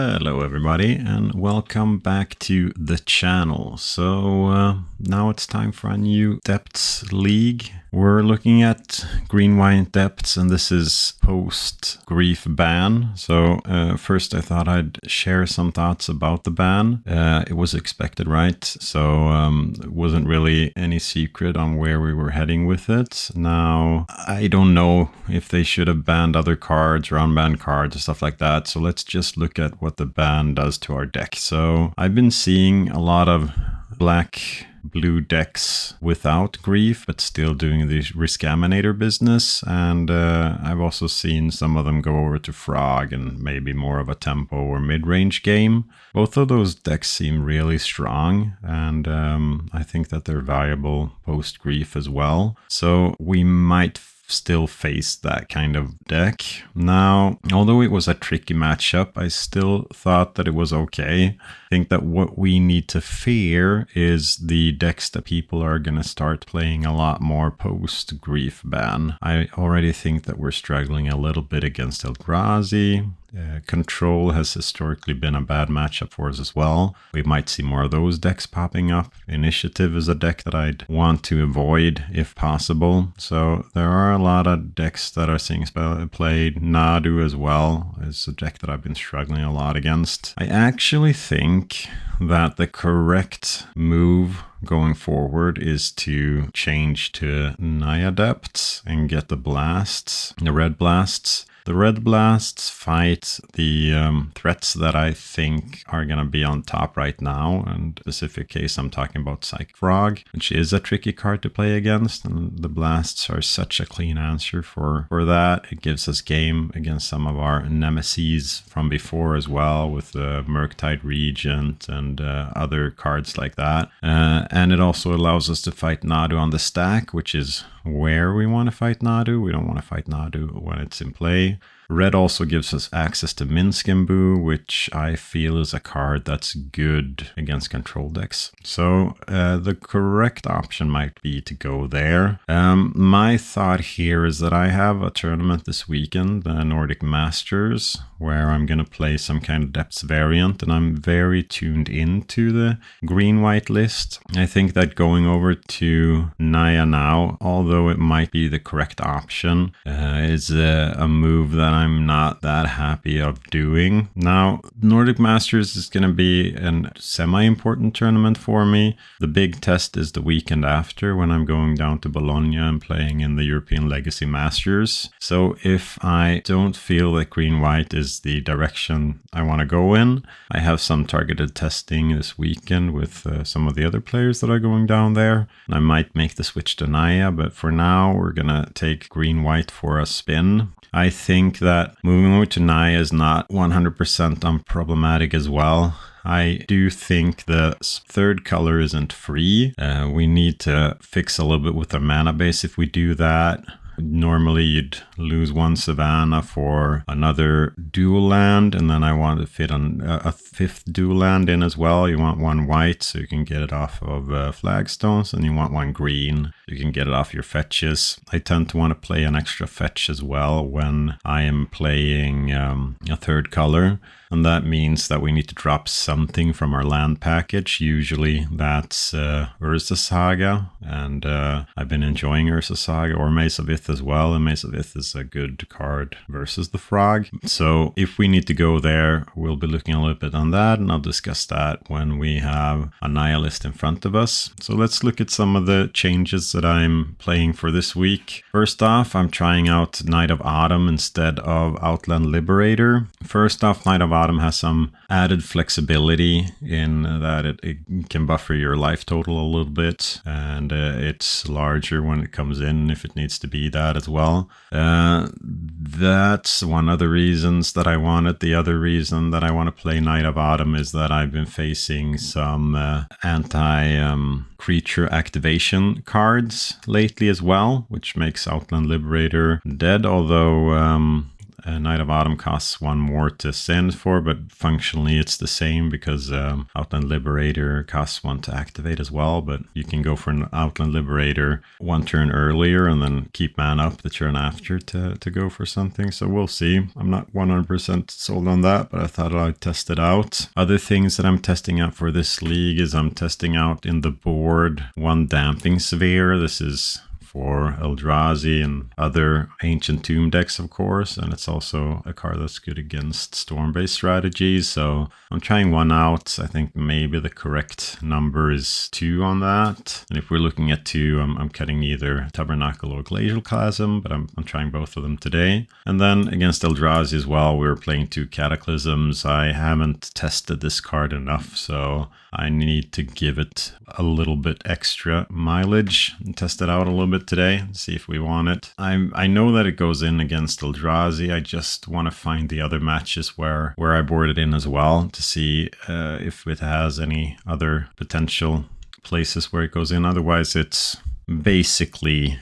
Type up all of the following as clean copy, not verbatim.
Hello everybody and welcome back to the channel. So now it's time for a new depths league. We're looking at green-white depths and this is post-grief ban. So first I thought I'd share some thoughts about the ban. It was expected, right? So it wasn't really any secret on where we were heading with it. Now, I don't know if they should have banned other cards or unbanned cards and stuff like that. So let's just look at what the ban does to our deck. So I've been seeing a lot of blue decks without grief, but still doing the Rescaminator business. And I've also seen some of them go over to Frog and maybe more of a tempo or mid-range game. Both of those decks seem really strong, and I think that they're valuable post-grief as well. So we might still face that kind of deck. Now, although it was a tricky matchup, I still thought that it was okay. I think that what we need to fear is the decks that people are going to start playing a lot more post-grief ban. I already think that we're struggling a little bit against Eldrazi. Control has historically been a bad matchup for us as well. We might see more of those decks popping up. Initiative is a deck that I'd want to avoid if possible. So there are a lot of decks that are seeing played. Nadu as well is a deck that I've been struggling a lot against. I actually think that the correct move going forward is to change to Naya Depths and get the blasts, the red blasts. The red blasts fight the threats that I think are going to be on top right now. In specific case, I'm talking about Psychic Frog, which is a tricky card to play against. And the blasts are such a clean answer for that. It gives us game against some of our nemesis from before as well, with the Murktide Regent and other cards like that. And it also allows us to fight Nadu on the stack, which is where we want to fight Nadu. We don't want to fight Nadu when it's in play. Red also gives us access to Minskimbu, which I feel is a card that's good against control decks. So the correct option might be to go there. My thought here is that I have a tournament this weekend, the Nordic Masters, where I'm going to play some kind of depths variant, and I'm very tuned into the green-white list. I think that going over to Naya now, although it might be the correct option, is a move that I'm not that happy of doing. Now, Nordic Masters is going to be a semi-important tournament for me. The big test is the weekend after, when I'm going down to Bologna and playing in the European Legacy Masters. So if I don't feel that green-white is the direction I want to go in, I have some targeted testing this weekend with some of the other players that are going down there. And I might make the switch to Naya, but for now we're going to take green-white for a spin. I think that moving over to Naya is not 100% unproblematic as well. I do think the third color isn't free. We need to fix a little bit with our mana base if we do that. Normally you'd lose one Savannah for another dual land, and then I want to fit on a fifth dual land in as well. You want one white so you can get it off of flagstones, and you want one green so you can get it off your fetches. I tend to want to play an extra fetch as well when I am playing a third color. And that means that we need to drop something from our land package. Usually that's Urza Saga, and I've been enjoying Urza Saga, or Mace of Ith as well. And Mace of Ith is a good card versus the Frog. So if we need to go there, we'll be looking a little bit on that, and I'll discuss that when we have a Naya list in front of us. So let's look at some of the changes that I'm playing for this week. First off, I'm trying out Knight of Autumn instead of Outland Liberator. First off, Knight of Autumn has some added flexibility in that it can buffer your life total a little bit, and it's larger when it comes in if it needs to be that as well. That's one of the reasons that I want it. The other reason that I want to play Knight of Autumn is that I've been facing some anti-creature activation cards lately as well, which makes Outland Liberator dead, although Knight of Autumn costs 1 more to send for, but functionally it's the same because Outland Liberator costs 1 to activate as well, but you can go for an Outland Liberator 1 turn earlier and then keep mana up the turn after to go for something. So we'll see. I'm not 100% sold on that, but I thought I'd test it out. Other things that I'm testing out for this league is I'm testing out in the board 1 Damping Sphere. This is for Eldrazi and other Ancient Tomb decks, of course, and it's also a card that's good against storm-based strategies, so I'm trying 1 out. I think maybe the correct number is 2 on that, and if we're looking at 2, I'm cutting either Tabernacle or Glacial Chasm, but I'm trying both of them today. And then against Eldrazi as well, we're playing 2 Cataclysms. I haven't tested this card enough, so I need to give it a little bit extra mileage and test it out a little bit today, see if we want it. I know that it goes in against Eldrazi. I just want to find the other matches where I board it in as well to see if it has any other potential places where it goes in. Otherwise, it's basically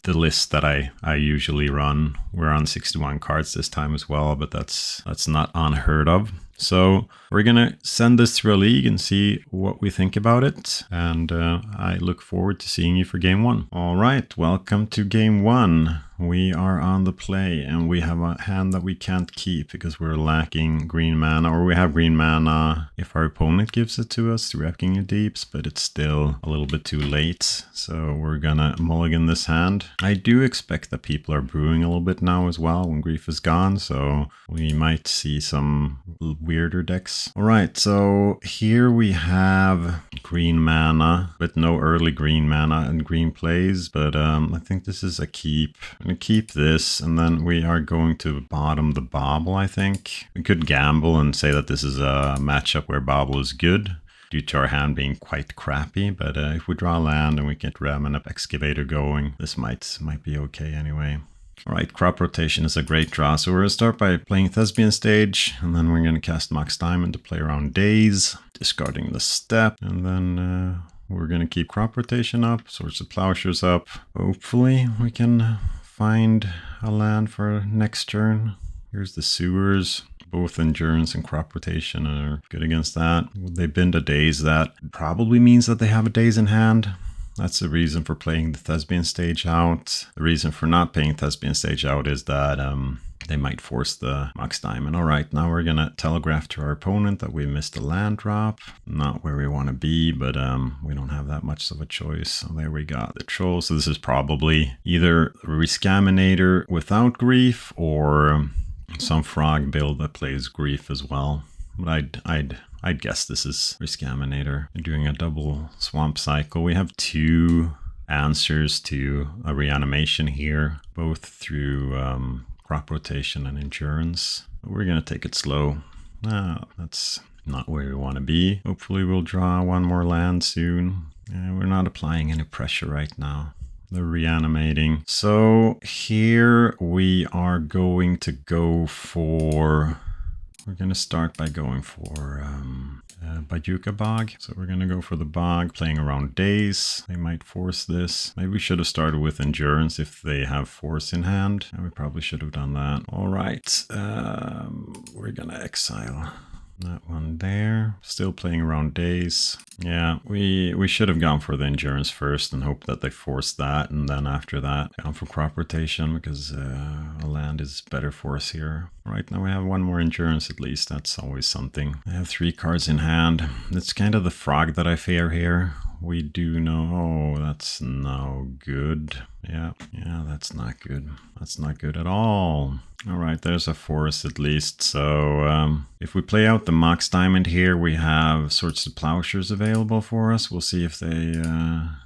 the list that I usually run. We're on 61 cards this time as well, but that's not unheard of. So we're gonna send this through a league and see what we think about it. And I look forward to seeing you for game 1. All right, welcome to game 1. We are on the play and we have a hand that we can't keep because we're lacking green mana, or we have green mana if our opponent gives it to us through Wrecking Deeps, but it's still a little bit too late. So we're gonna mulligan this hand. I do expect that people are brewing a little bit now as well when Grief is gone, so we might see some weirder decks. All right, so here we have green mana, but no early green mana and green plays, but I think this is a keep. I'm gonna keep this, and then we are going to bottom the Bauble, I think. We could gamble and say that this is a matchup where Bauble is good, due to our hand being quite crappy, but if we draw land and we get Remnant Excavator going, this might be okay anyway. Alright, Crop Rotation is a great draw, so we're going to start by playing Thespian Stage, and then we're going to cast Mox Diamond to play around Days, discarding the step, and then we're going to keep Crop Rotation up, Swords of Plowshares up. Hopefully we can find a land for next turn. Here's the Sewers. Both Endurance and Crop Rotation are good against that. They bend a Daze. That probably means that they have a Daze in hand. That's the reason for playing the Thespian Stage out. The reason for not playing Thespian Stage out is that they might force the Mox Diamond. All right, now we're gonna telegraph to our opponent that we missed a land drop. Not where we want to be, but we don't have that much of a choice. So there we got the Troll. So this is probably either Rescaminator without Grief or some frog build that plays Grief as well. But I'd guess this is Rescaminator. Doing a double Swamp Cycle. We have 2 answers to a reanimation here, both through Crop Rotation and Endurance. We're gonna take it slow. That's not where we want to be. Hopefully we'll draw 1 more land soon. We're not applying any pressure right now. They're reanimating. So here we are going to go for... We're going to start by going for Bajuka Bog. So we're going to go for the Bog, playing around Days. They might force this. Maybe we should have started with Endurance if they have Force in hand. And we probably should have done that. All right. We're going to exile that one there. Still playing around Days. Yeah, we should have gone for the Endurance first and hoped that they forced that, and then after that gone for Crop Rotation because a land is better for us here. Right now we have 1 more Endurance at least. That's always something. I have 3 cards in hand. It's kind of the frog that I fear here. We do know... Oh, that's no good. Yeah, that's not good. That's not good at all. All right, there's a forest at least. So if we play out the Mox Diamond here, we have Swords to Plowshares available for us. We'll see if they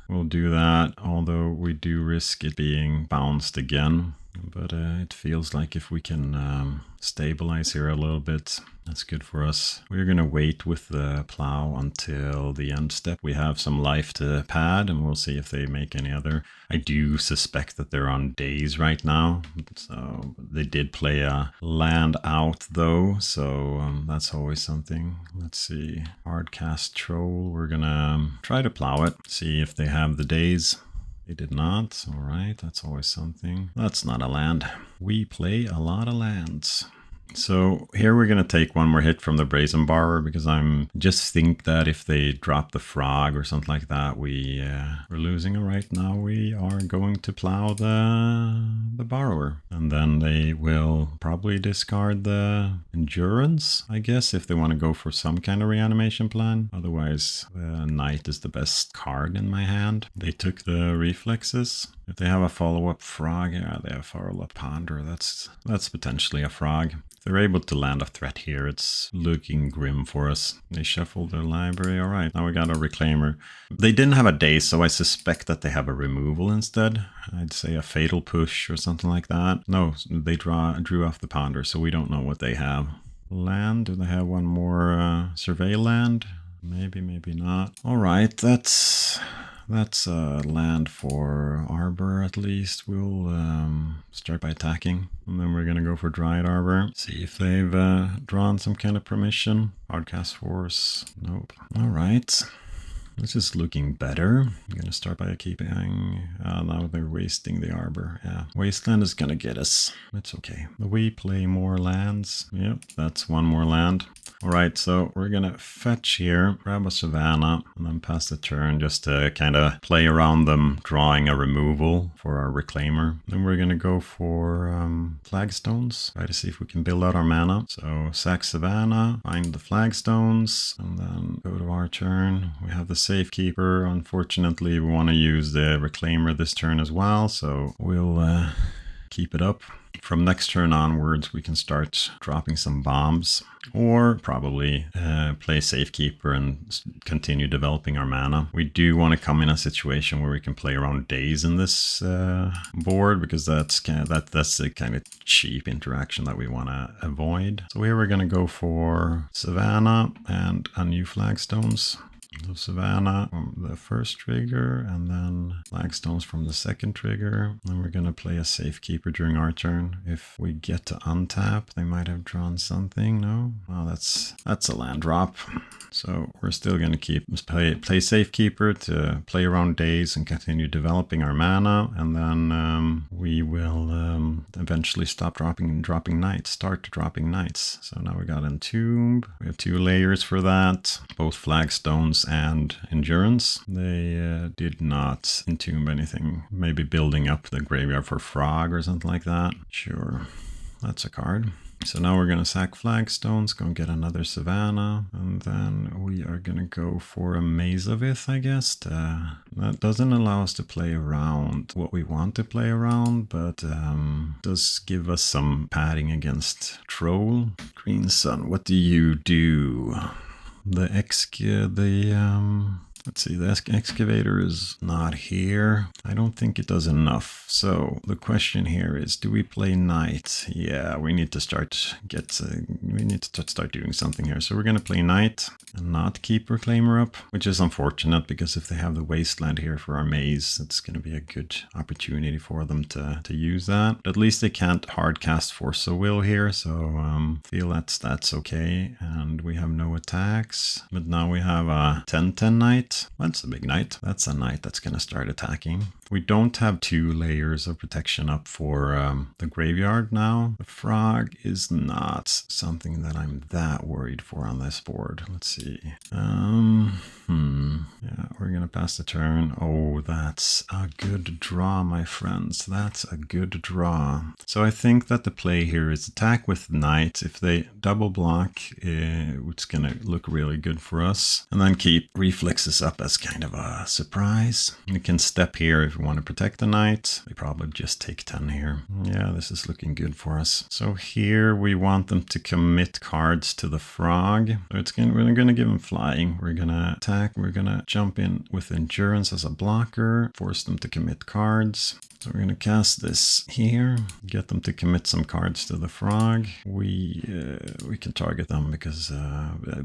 will do that, although we do risk it being bounced again. But it feels like if we can stabilize here a little bit, that's good for us. We're going to wait with the plow until the end step. We have some life to pad, and we'll see if they make any other. I do suspect that they're on Days right now. So they did play a land out though, so that's always something. Let's see. Hard cast Troll. We're going to try to plow it, see if they have the Days. They did not. All right, that's always something. That's not a land. We play a lot of lands. So here we're going to take one more hit from the Brazen Borrower because I'm just think that if they drop the Frog or something like that, we're losing. Right now we are going to plow the Borrower, and then they will probably discard the Endurance, I guess, if they want to go for some kind of reanimation plan. Otherwise, Knight is the best card in my hand. They took the Reflexes. If they have a follow-up Frog, yeah, they have follow-up Ponder. That's potentially a Frog. If they're able to land a threat here, it's looking grim for us. They shuffled their library. All right, now we got a Reclaimer. They didn't have a Daze, so I suspect that they have a removal instead. I'd say a Fatal Push or something like that. No, they drew off the Ponder, so we don't know what they have. Land, do they have one more Survey land? Maybe, maybe not. All right, that's land for Arbor at least. We'll start by attacking, and then we're gonna go for Dryad Arbor. See if they've drawn some kind of permission. Hardcast Force, nope. All right. This is looking better. I'm gonna start by keeping. Now they're wasting the Arbor. Yeah, Wasteland is gonna get us. It's okay. We play more lands. Yep, that's one more land. All right, so we're gonna fetch here, grab a Savannah, and then pass the turn just to kind of play around them, drawing a removal for our Reclaimer. Then we're gonna go for Flagstones, try to see if we can build out our mana. So sack Savannah, find the Flagstones, and then go to our turn. We have the Safekeeper. Unfortunately, we want to use the Reclaimer this turn as well, so we'll keep it up. From next turn onwards, we can start dropping some bombs, or probably play Safekeeper and continue developing our mana. We do want to come in a situation where we can play around Daze in this board, because that's the kind of cheap interaction that we want to avoid. So here we're going to go for Savannah and a new Flagstones. So Savannah from the first trigger, and then Flagstones from the second trigger. Then we're going to play a Safekeeper during our turn. If we get to untap, they might have drawn something. No? Oh, that's a land drop. So we're still going to play Safekeeper to play around Daze and continue developing our mana, and then we will eventually stop dropping Knights, start dropping Knights. So now we got Entomb. We have 2 layers for that, both Flagstones and Endurance. They did not Entomb anything. Maybe building up the graveyard for Frog or something like that. Sure, that's a card. So now we're going to sack Flagstones, go and get another Savannah, and then we are going to go for a Mazavith, I guess. That doesn't allow us to play around what we want to play around, but does give us some padding against Troll. Green Sun, what do you do? Let's see, the excavator is not here. I don't think it does enough. So the question here is, do we play Knight? Yeah, we need to start doing something here. So we're going to play Knight and not keep Reclaimer up, which is unfortunate, because if they have the Wasteland here for our maze, it's going to be a good opportunity for them to use that. At least they can't hardcast Force of Will here, so feel that's okay. And we have no attacks, but now we have a 10/10 Knight. That's a big Knight. That's a Knight that's going to start attacking. We don't have 2 layers of protection up for the graveyard now. The Frog is not something that I'm that worried for on this board. Let's see. Yeah, we're going to pass the turn. Oh, that's a good draw, my friends. That's a good draw. So I think that the play here is attack with Knight. If they double block, it's going to look really good for us. And then keep Reflexes up as kind of a surprise. We can step here if we want to protect the Knight. They probably just take 10 here. Yeah, this is looking good for us. So here we want them to commit cards to the Frog. So we're going to give them flying. We're going to attack. We're going to jump in with Endurance as a blocker, force them to commit cards. So we're going to cast this here, get them to commit some cards to the Frog. We can target them because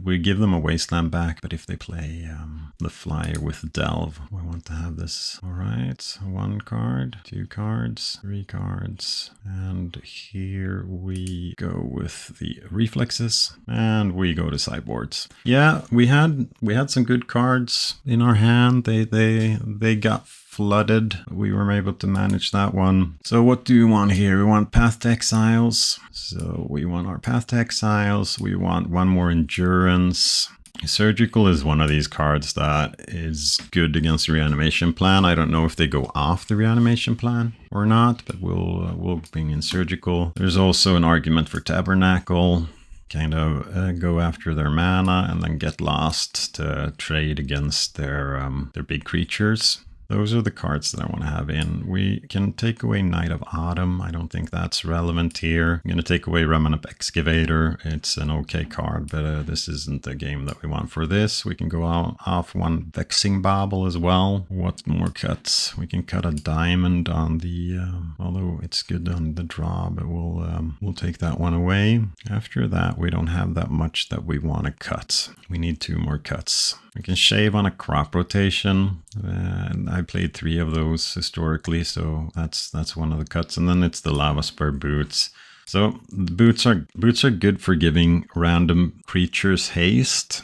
we give them a Wasteland back, but if they play the Flyer with Delve, we want to have this. All right, cards. 1 card, 2 cards, 3 cards. And here we go with the reflexes, and we go to sideboards. Yeah, we had some good cards in our hand. They got flooded. We were able to manage that one. So what do we want here? We want Path to Exiles. So we want our Path to Exiles. We want 1 more Endurance. Surgical is one of these cards that is good against the reanimation plan. I don't know if they go off the reanimation plan or not, but we'll bring in Surgical. There's also an argument for Tabernacle. Kind of go after their mana and then get lost to trade against their big creatures. Those are the cards that I want to have in. We can take away Knight of Autumn. I don't think that's relevant here. I'm going to take away Remnant Excavator. It's an okay card, but this isn't the game that we want for this. We can go off 1 Vexing Bauble as well. What more cuts? We can cut a diamond on the, although it's good on the draw, but we'll take that one away. After that, we don't have that much that we want to cut. We need 2 more cuts. We can shave on a crop rotation, and I played 3 of those historically, so that's one of the cuts. And then it's the Lava Spur Boots. So the boots are good for giving random creatures haste.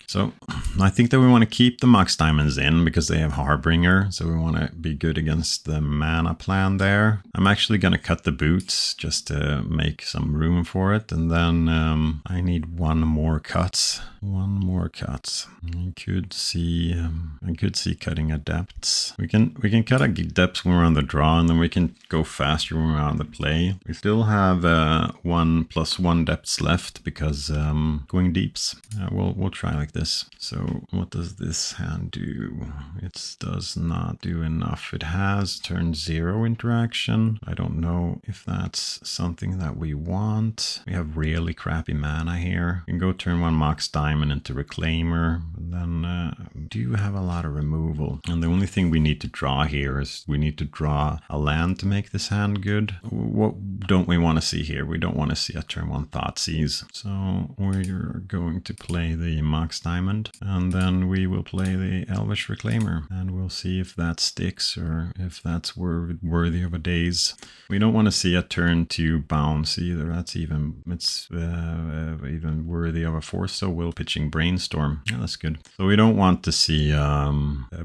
So I think that we want to keep the Mox Diamonds in because they have Harbinger. So we want to be good against the mana plan there. I'm actually going to cut the boots just to make some room for it. And then I need 1 more cut. 1 more cut. I could see cutting a depths. We can cut a depths when we're on the draw, and then we can go faster when we're on the play. We still have 1+1 depths left because going deeps. We'll try like this. So what does this hand do? It does not do enough. It has turn 0 interaction. I don't know if that's something that we want. We have really crappy mana here. We can go turn 1 Mox Diamond into Reclaimer. And then do have a lot of removal. And the only thing we need to draw here is we need to draw a land to make this hand good. What don't we want to see here? We don't want to see a turn 1 Thoughtseize. So we're going to play the Mox Diamond, and then we will play the Elvish Reclaimer, and we'll see if that sticks or if that's worthy of a daze. We don't want to see a turn 2 bounce either. It's even worthy of a force. So we'll pitching Brainstorm. Yeah, that's good. So we don't want to see a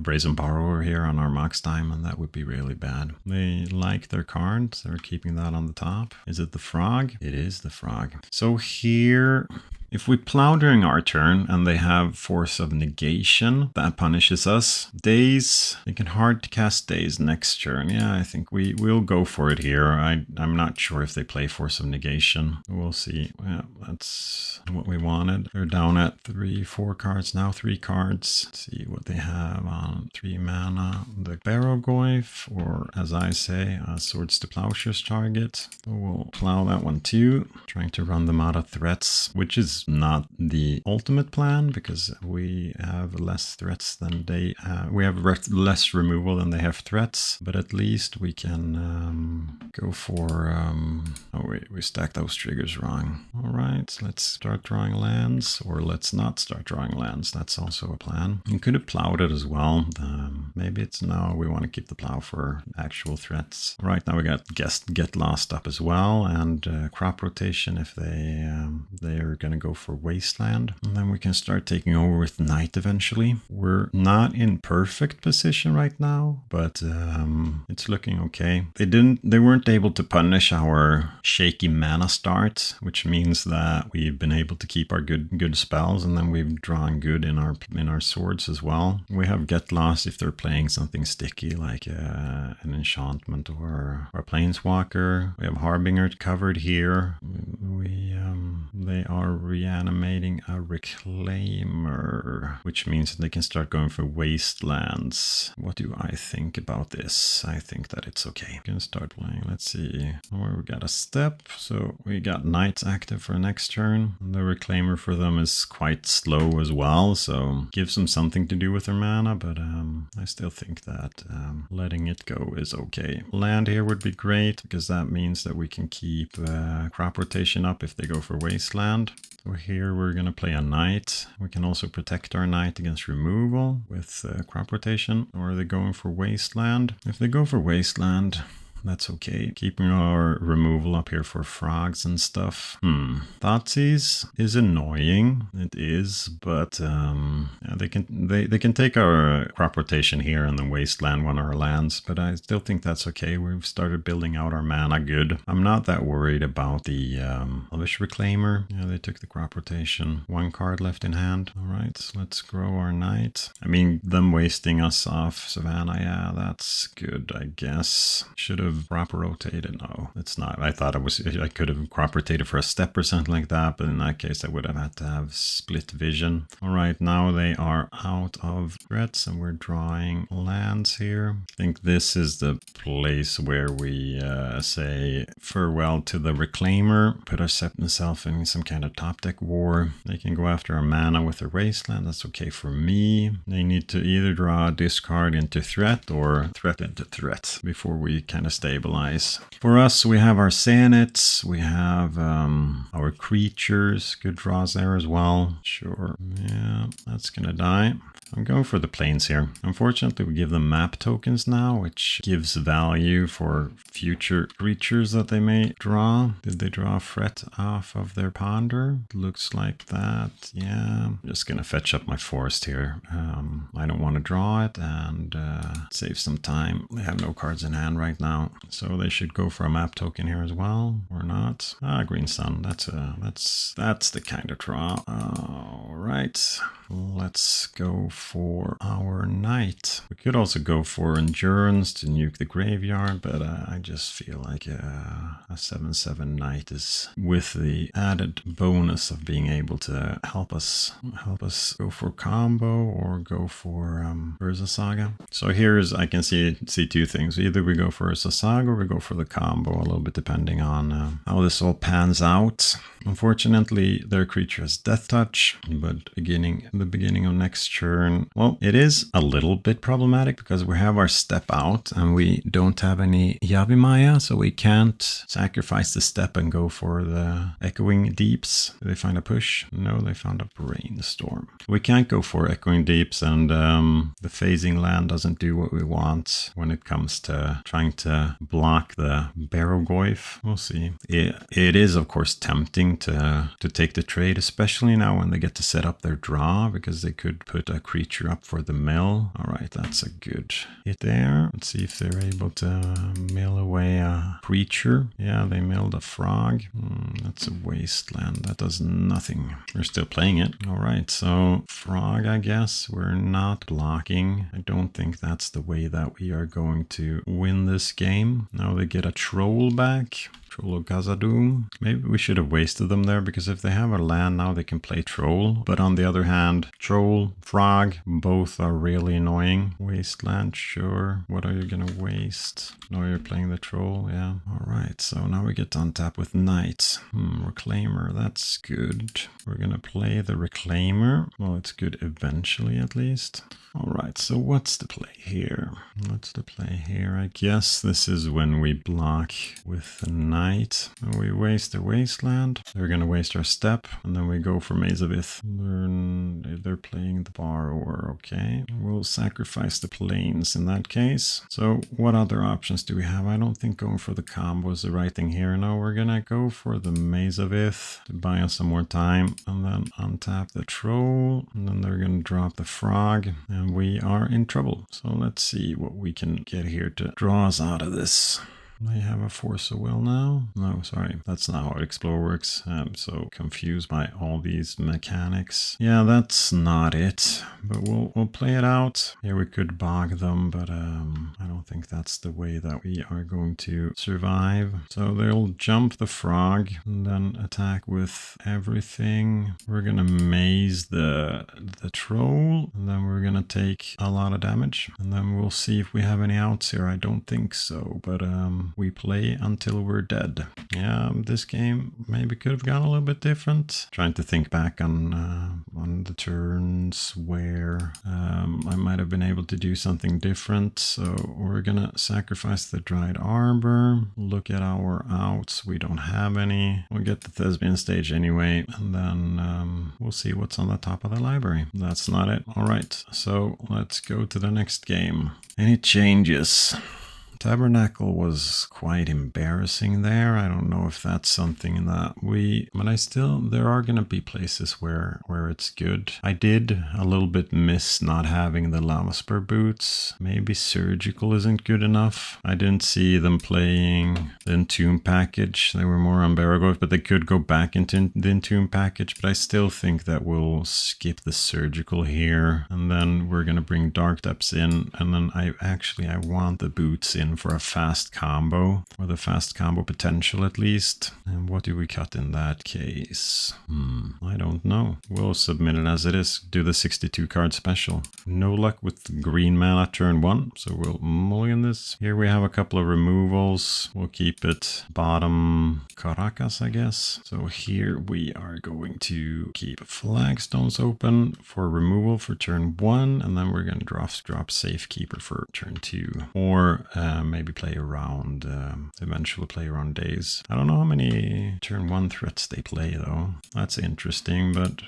Brazen Borrower here on our Mox Diamond. That would be really bad. They like their cards. They're keeping that on the top. Is it the Frog? It is the Frog. So here, if we plow during our turn and they have Force of Negation, that punishes us. Daze, they can hard to cast Daze next turn. Yeah, I think we'll go for it here. I'm not sure if they play Force of Negation. We'll see. Yeah, that's what we wanted. They're down at 4 cards now, 3 cards. Let's see what they have on 3 mana. The Barrow-goyf, or as I say, Swords to Plowshares target. So we'll plow that one too, trying to run them out of threats, which is not the ultimate plan because we have less threats than they have. We have less removal than they have threats, but at least we can go for oh wait, we stacked those triggers wrong. All right, let's start drawing lands, or let's not start drawing lands. That's also a plan. You could have plowed it as well. Maybe it's no, we want to keep the plow for actual threats. All right, now we got Get Lost up as well, and crop rotation if they're gonna go for Wasteland, and then we can start taking over with Night eventually. We're not in perfect position right now, but it's looking okay. They weren't able to punish our shaky mana start, which means that we've been able to keep our good spells, and then we've drawn good in our swords as well. We have Get Lost if they're playing something sticky like an enchantment or a planeswalker. We have Harbinger covered here. They are reanimating a Reclaimer, which means that they can start going for Wastelands. What do I think about this? I think that it's okay. We can start playing. Let's see where we got a step. So we got Knights active for next turn. The Reclaimer for them is quite slow as well, so gives them something to do with their mana, but I still think that letting it go is okay. Land here would be great because that means that we can keep crop rotation up if they go for Wasteland. So So here we're going to play a knight. We can also protect our knight against removal with crop rotation. Or are they going for wasteland? If they go for wasteland, that's okay. Keeping our removal up here for frogs and stuff. Thoughtseize is annoying. It is, but yeah, they can take our crop rotation here and then wasteland one of our lands. But I still think that's okay. We've started building out our mana good. I'm not that worried about the Elvish Reclaimer. Yeah, they took the crop rotation. One card left in hand. All right, so let's grow our knight. I mean, them wasting us off Savannah. Yeah, that's good, I guess. Should have crop rotated. No, it's not. I thought I could have crop rotated for a step or something like that, but in that case I would have had to have split vision. All right, now they are out of threats and we're drawing lands here. I think this is the place where we say farewell to the Reclaimer, put ourselves in some kind of top deck war. They can go after our mana with their wasteland. That's okay for me. They need to either draw a discard into threat or threat into threat before we kind of stabilize. For us, we have our Sanets, we have our creatures, good draws there as well. Sure, yeah, that's gonna die. I'm going for the plains here. Unfortunately, we give them map tokens now, which gives value for future creatures that they may draw. Did they draw a threat off of their ponder? Looks like that, yeah. I'm just gonna fetch up my forest here. I don't want to draw it and save some time. They have no cards in hand right now, so they should go for a map token here as well, or not. Green sun, that's the kind of draw. All right, let's go for our knight. We could also go for endurance to nuke the graveyard, but I just feel like a 7/7 knight is with the added bonus of being able to help us go for combo or go for Urza Saga. So here's, I can see two things. Either we go for Urza Saga or we go for the combo, a little bit depending on how this all pans out. Unfortunately, their creature has Death Touch, but the beginning of next turn, well, it is a little bit problematic because we have our step out and we don't have any Yavimaya, so we can't sacrifice the step and go for the Echoing Deeps. Did they find a push? No, they found a Brainstorm. We can't go for Echoing Deeps, and the phasing land doesn't do what we want when it comes to trying to block the Barrogoyf. We'll see. It is, of course, tempting to take the trade, especially now when they get to set up their draw, because they could put a creature up for the mill. All right, that's a good hit there. Let's see if they're able to mill away a creature. Yeah, they milled a frog. That's a wasteland. That does nothing. We're still playing it. All right, so frog, I guess. We're not blocking. I don't think that's the way that we are going to win this game. Now they get a troll back. Troll of Khazad-dûm. Maybe we should have wasted them there, because if they have a land now, they can play Troll. But on the other hand, Troll, Frog, both are really annoying. Wasteland, sure. What are you gonna waste? No, you're playing the Troll, yeah. Alright, so now we get to untap with Knight. Reclaimer, that's good. We're gonna play the Reclaimer. Well, it's good eventually, at least. Alright, so what's the play here? I guess this is when we block with the Knight. We waste the Wasteland. They're gonna waste our step, and then we go for Maze of Ith. They're playing the Borrower, okay. We'll sacrifice the Plains in that case. So what other options do we have? I don't think going for the combo is the right thing here. No, we're gonna go for the Maze of Ith to buy us some more time, and then untap the Troll, and then they're gonna drop the Frog, and we are in trouble. So let's see what we can get here to draw us out of this. They have a Force of Will now? No, sorry. That's not how Explore works. I'm so confused by all these mechanics. Yeah, that's not it. But we'll play it out. Here we could bog them, but I don't think that's the way that we are going to survive. So they'll jump the Frog and then attack with everything. We're gonna maze the Troll, and then we're gonna take a lot of damage. And then we'll see if we have any outs here. I don't think so, but we play until we're dead. Yeah, this game maybe could have gone a little bit different. Trying to think back on the turns where I might have been able to do something different. So we're gonna sacrifice the dried arbor. Look at our outs. We don't have any. We'll get the Thespian stage anyway, and then we'll see what's on the top of the library. That's not it. All right, so let's go to the next game. Any changes? Tabernacle was quite embarrassing there. I don't know if that's something that there are going to be places where it's good. I did a little bit miss not having the lava spur boots. Maybe surgical isn't good enough. I didn't see them playing the entomb package. They were more on Baragorth, but they could go back into the entomb package. But I still think that we'll skip the surgical here, and then we're going to bring Dark Depths in, and then I want the boots in for a fast combo, or the fast combo potential at least. And what do we cut in that case? I don't know. We'll submit it as it is. Do the 62 card special. No luck with green mana turn 1, so we'll mulligan this. Here we have a couple of removals. We'll keep it bottom Caracas, I guess. So here we are going to keep flagstones open for removal for turn 1, and then we're going to drop Safekeeper for turn 2. Or maybe play around, eventually play around days. I don't know how many turn 1 threats they play though. That's interesting, but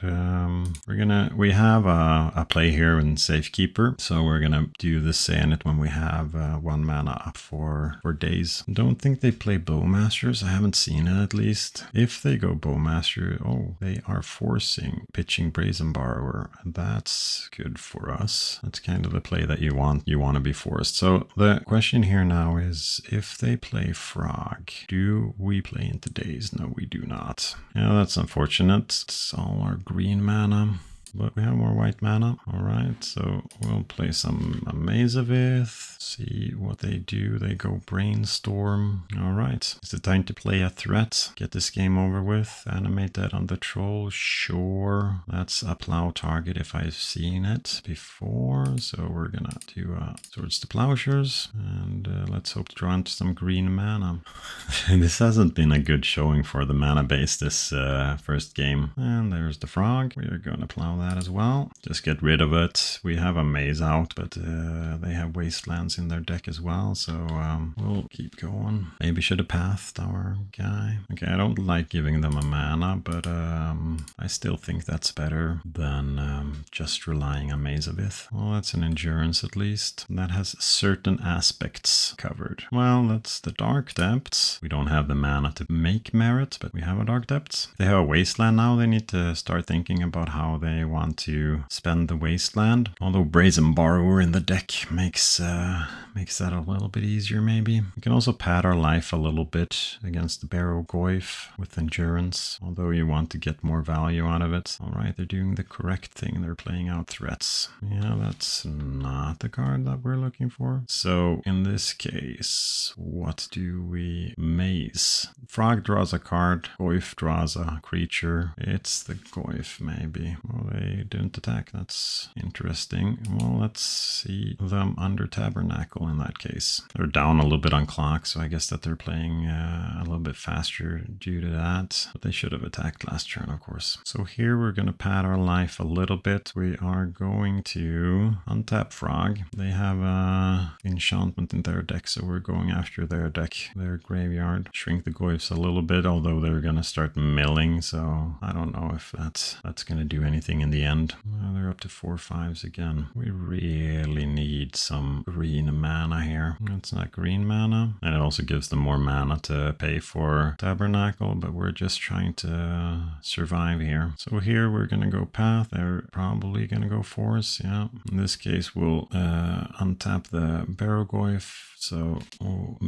we have a play here in Safekeeper, so we're gonna do the Sanet when we have 1 mana up for days. Don't think they play Bowmasters. I haven't seen it at least. If they go Bowmaster, they are forcing pitching Brazen Borrower. That's good for us. That's kind of the play that you want to be forced. So the question here now is, if they play Frog, do we play into days? No, we do not. Yeah, that's unfortunate. It's all our green mana, but we have more white mana. All right, so we'll play some Amazavith. See what they do. They go Brainstorm. All right, is it time to play a threat? Get this game over with. Animate that on the troll. Sure, that's a plow target if I've seen it before. So we're gonna do Swords to Plowshares, and let's hope to draw into some green mana. This hasn't been a good showing for the mana base this first game. And there's the Frog. We are gonna plow that as well. Just get rid of it. We have a Maze out, but they have Wastelands in their deck as well, so we'll keep going. Maybe should have pathed our guy. Okay, I don't like giving them a mana, but I still think that's better than just relying on Mazavith. Well, that's an endurance at least. That has certain aspects covered. Well, that's the Dark Depths. We don't have the mana to make Marit, but we have a Dark Depths. They have a Wasteland now. They need to start thinking about how they want to spend the Wasteland. Although Brazen Borrower in the deck makes that a little bit easier maybe. We can also pad our life a little bit against the Barrow-Goyf with endurance, although you want to get more value out of it. All right, they're doing the correct thing. They're playing out threats. Yeah, that's not the card that we're looking for. So in this case, what do we Maze? Frog draws a card. Goyf draws a creature. It's the Goyf maybe. Well, they didn't attack. That's interesting. Well, let's see them under Tabernacle in that case. They're down a little bit on clock, so I guess that they're playing a little bit faster due to that. But they should have attacked last turn, of course. So here we're going to pad our life a little bit. We are going to untap Frog. They have enchantment in their deck, so we're going after their deck, their graveyard. Shrink the Goyfs a little bit, although they're going to start milling, so I don't know if that's going to do anything in the end. They're up to 4/5s again. We really need some green mana here. It's not green mana. And it also gives them more mana to pay for Tabernacle, but we're just trying to survive here. So here we're going to go Path. They're probably going to go Force, yeah. In this case, we'll untap the Barrow-Goyf. So,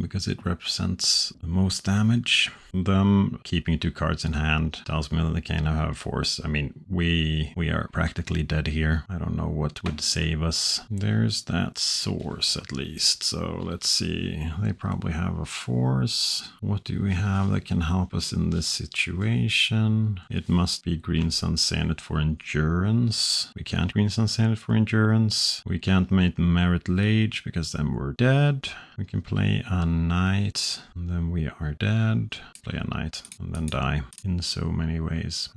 because it represents the most damage, them keeping 2 cards in hand tells me that they kind of have force. I mean, we are practically dead here. I don't know what would save us. There's that source at least. least. So let's see. They probably have a force. What do we have that can help us in this situation? It must be Green Sun Sanet for endurance. We can't Green Sun Sanet for endurance. We can't make Marit Lage because then we're dead. We can play a knight and then we are dead. Play a knight and then die in so many ways.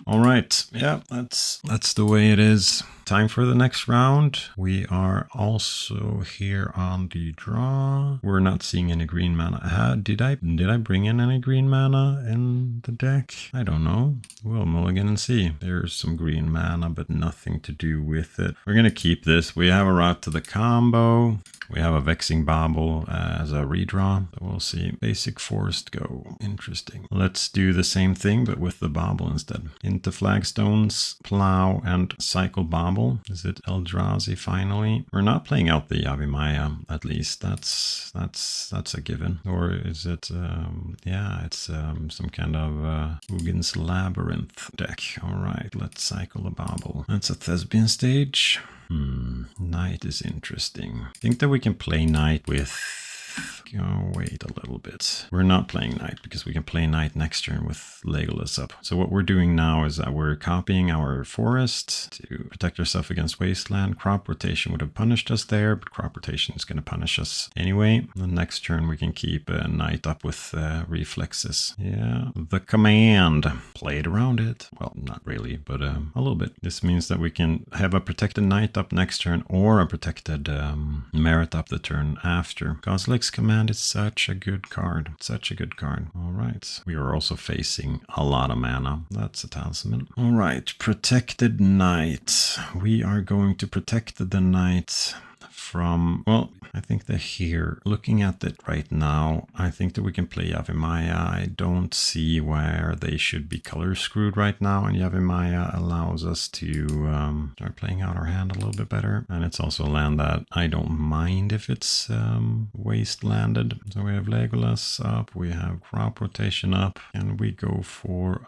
All right. Yeah, that's the way it is. Time for the next round. We are also here on the draw. We're not seeing any green mana. Did I bring in any green mana in the deck? I don't know. We'll mulligan and see. There's some green mana, but nothing to do with it. We're gonna keep this. We have a route to the combo. We have a Vexing Bauble as a redraw. So we'll see. Basic Forest go. Interesting. Let's do the same thing, but with the Bauble instead. Into Flagstones, Plow, and Cycle Bauble. Is it Eldrazi finally? We're not playing out the Yavimaya, at least. That's a given. Or is it, yeah, it's some kind of Ugin's Labyrinth deck. All right, let's cycle a Bauble. That's a Thespian stage. Knight is interesting. I think that we can play Knight with... Oh, wait a little bit. We're not playing Knight because we can play Knight next turn with Legolas up. So what we're doing now is that we're copying our forest to protect ourselves against Wasteland. Crop Rotation would have punished us there, but Crop Rotation is going to punish us anyway. The next turn we can keep Knight up with Reflexes. Yeah, the command. Played around it. Well, not really, but a little bit. This means that we can have a protected Knight up next turn or a protected Merit up the turn after. Kozilek's Command is such a good card. Such a good card. All right. We are also facing a lot of mana. That's a talisman. All right. Protected Knight. We are going to protect the Knight from, well, I think they're here. Looking at it right now, I think that we can play Yavimaya. I don't see where they should be color screwed right now, and Yavimaya allows us to start playing out our hand a little bit better. And it's also a land that I don't mind if it's wastelanded. So we have Legolas up, we have Crop Rotation up, and we go for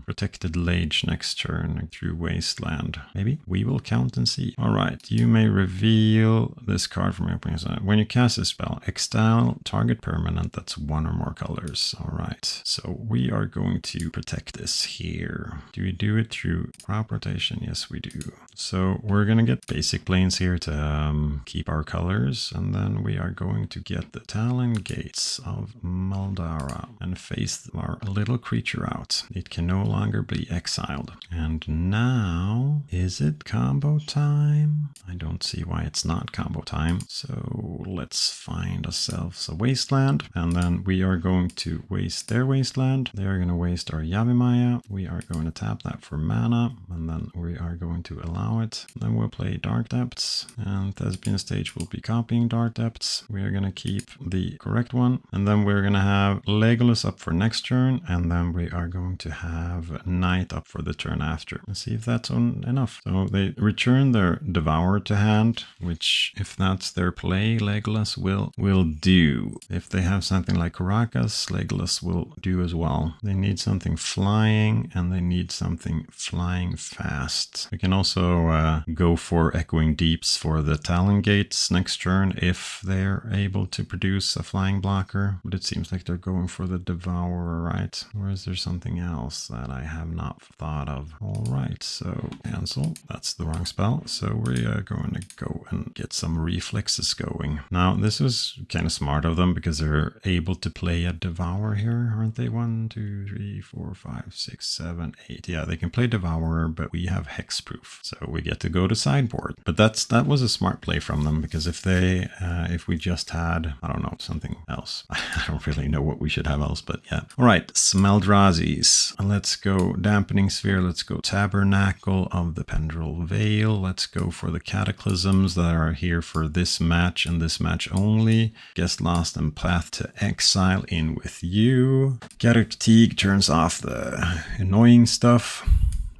Protected Lage next turn through Wasteland. Maybe? We will count and see. All right, you may reveal this card from your opponent's side. When you cast a spell, exile target permanent that's one or more colors. All right, so we are going to protect this here. Do we do it through Crop Rotation? Yes, we do. So we're going to get basic planes here to keep our colors, and then we are going to get the Talon Gates of Maldara and face our little creature out. It can no longer be exiled. And now, is it combo time? I don't see why it's not combo time. So let's find ourselves a wasteland, and then we are going to waste their wasteland. They are going to waste our Yavimaya. We are going to tap that for mana, and then we are going to allow it. Then we'll play Dark Depths, and Thespian stage will be copying Dark Depths. We are going to keep the correct one, and then we're going to have Legolas up for next turn, and then we are going to have Knight up for the turn after. Let's see if that's enough. So they return their Devourer to hand, which if that's their play, Legolas will do. If they have something like Caracas, Legolas will do as well. They need something flying, and they need something flying fast. We can also go for Echoing Deeps for the Talon Gates next turn if they're able to produce a flying blocker, but it seems like they're going for the Devourer, right? Or is there something else that I have not thought of? All right, so cancel. That's the wrong spell. So we are going to go and get some reflexes going. Now, this was kind of smart of them because they're able to play a Devourer here, aren't they? 1, 2, 3, 4, 5, 6, 7, 8. Yeah, they can play Devourer, but we have Hexproof, so we get to go to sideboard. But that was a smart play from them, because if they if we just had, I don't know, something else. I don't really know what we should have else, but yeah. All right, Smeldrazis. Let's go Dampening Sphere. Let's go Tabernacle of the Pendrel Veil. Let's go for the Cataclysms that are here for this match and this match only. Guest Lost and Path to Exile in with you. Garrett Teague turns off the annoying stuff.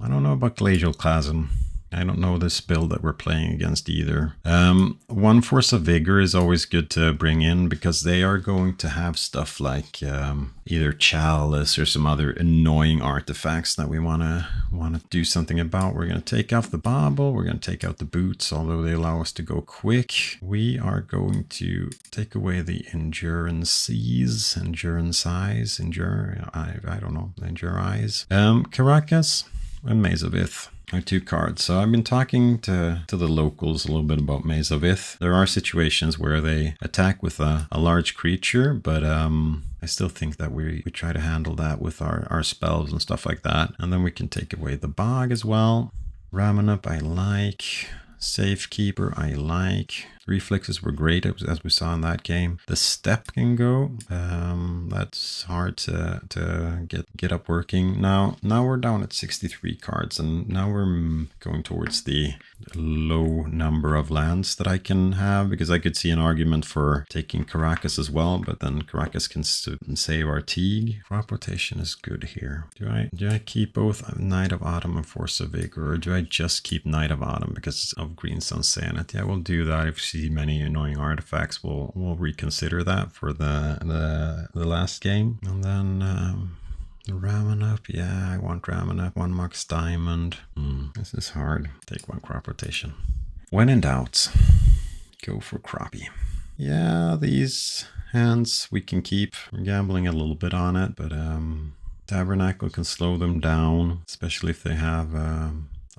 I don't know about Glacial Chasm. I don't know this build that we're playing against either. One Force of Vigor is always good to bring in because they are going to have stuff like either Chalice or some other annoying artifacts that we want to do something about. We're going to take off the Bauble. We're going to take out the Boots, although they allow us to go quick. We are going to take away the Endurances, I don't know, Endurize. Caracas and Maze of Ith are 2 cards. So I've been talking to the locals a little bit about Maze of Ith. There are situations where they attack with a large creature, but I still think that we try to handle that with our spells and stuff like that. And then we can take away the Bog as well. Ramanup I like. Safekeeper I like. Reflexes were great as we saw in that game. The step can go. That's hard to get up working. Now we're down at 63 cards, and now we're going towards the low number of lands that I can have, because I could see an argument for taking Caracas as well, but then Caracas can save our Teague. Crop rotation is good here. Do I keep both Knight of Autumn and Force of Vigor, or do I just keep Knight of Autumn because of Green Sun's Sanity? I will do that. If you see many annoying artifacts, we'll reconsider that for the last game. And then Ramanup, yeah, I want Ramanup. 1 Mox Diamond. This is hard. Take 1 crop rotation. When in doubt, go for Crappie. Yeah, these hands we can keep. We're gambling a little bit on it, but Tabernacle can slow them down, especially if they have a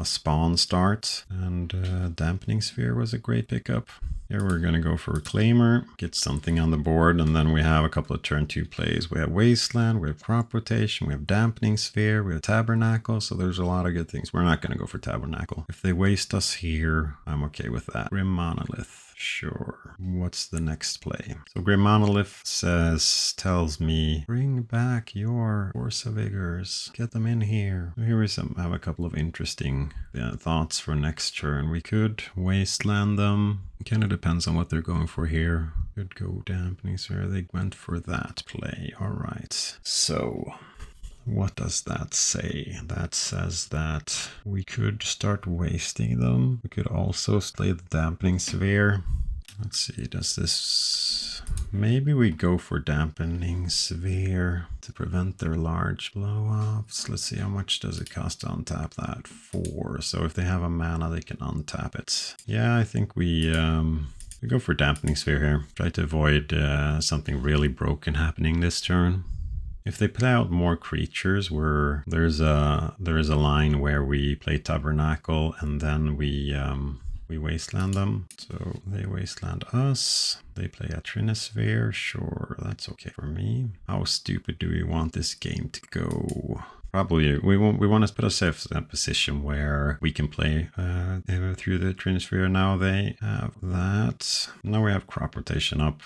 spawn start. And Dampening Sphere was a great pickup. Here we're going to go for Reclaimer, get something on the board, and then we have a couple of turn 2 plays. We have Wasteland, we have Crop Rotation, we have Dampening Sphere, we have Tabernacle, so there's a lot of good things. We're not going to go for Tabernacle. If they waste us here, I'm okay with that. Grim Monolith. Sure. What's the next play? So Grim Monolith tells me, bring back your Force of Vigors. Get them in here. Here we have a couple of interesting thoughts for next turn. We could Wasteland them. It kind of depends on what they're going for here. Could go Dampening Sphere. They went for that play. All right. So what does that say? That says that we could start wasting them. We could also play the Dampening Sphere. Let's see, does this... Maybe we go for Dampening Sphere to prevent their large blow-ups. Let's see, how much does it cost to untap that? 4. So if they have a mana, they can untap it. Yeah, I think we go for Dampening Sphere here. Try to avoid something really broken happening this turn. If they play out more creatures, where there's a line where we play Tabernacle and then we Wasteland them. So they Wasteland us. They play a Trinisphere. Sure, that's okay for me. How stupid do we want this game to go? Probably we want to put ourselves in a position where we can play through the Trinisphere. Now they have that. Now we have Crop Rotation up.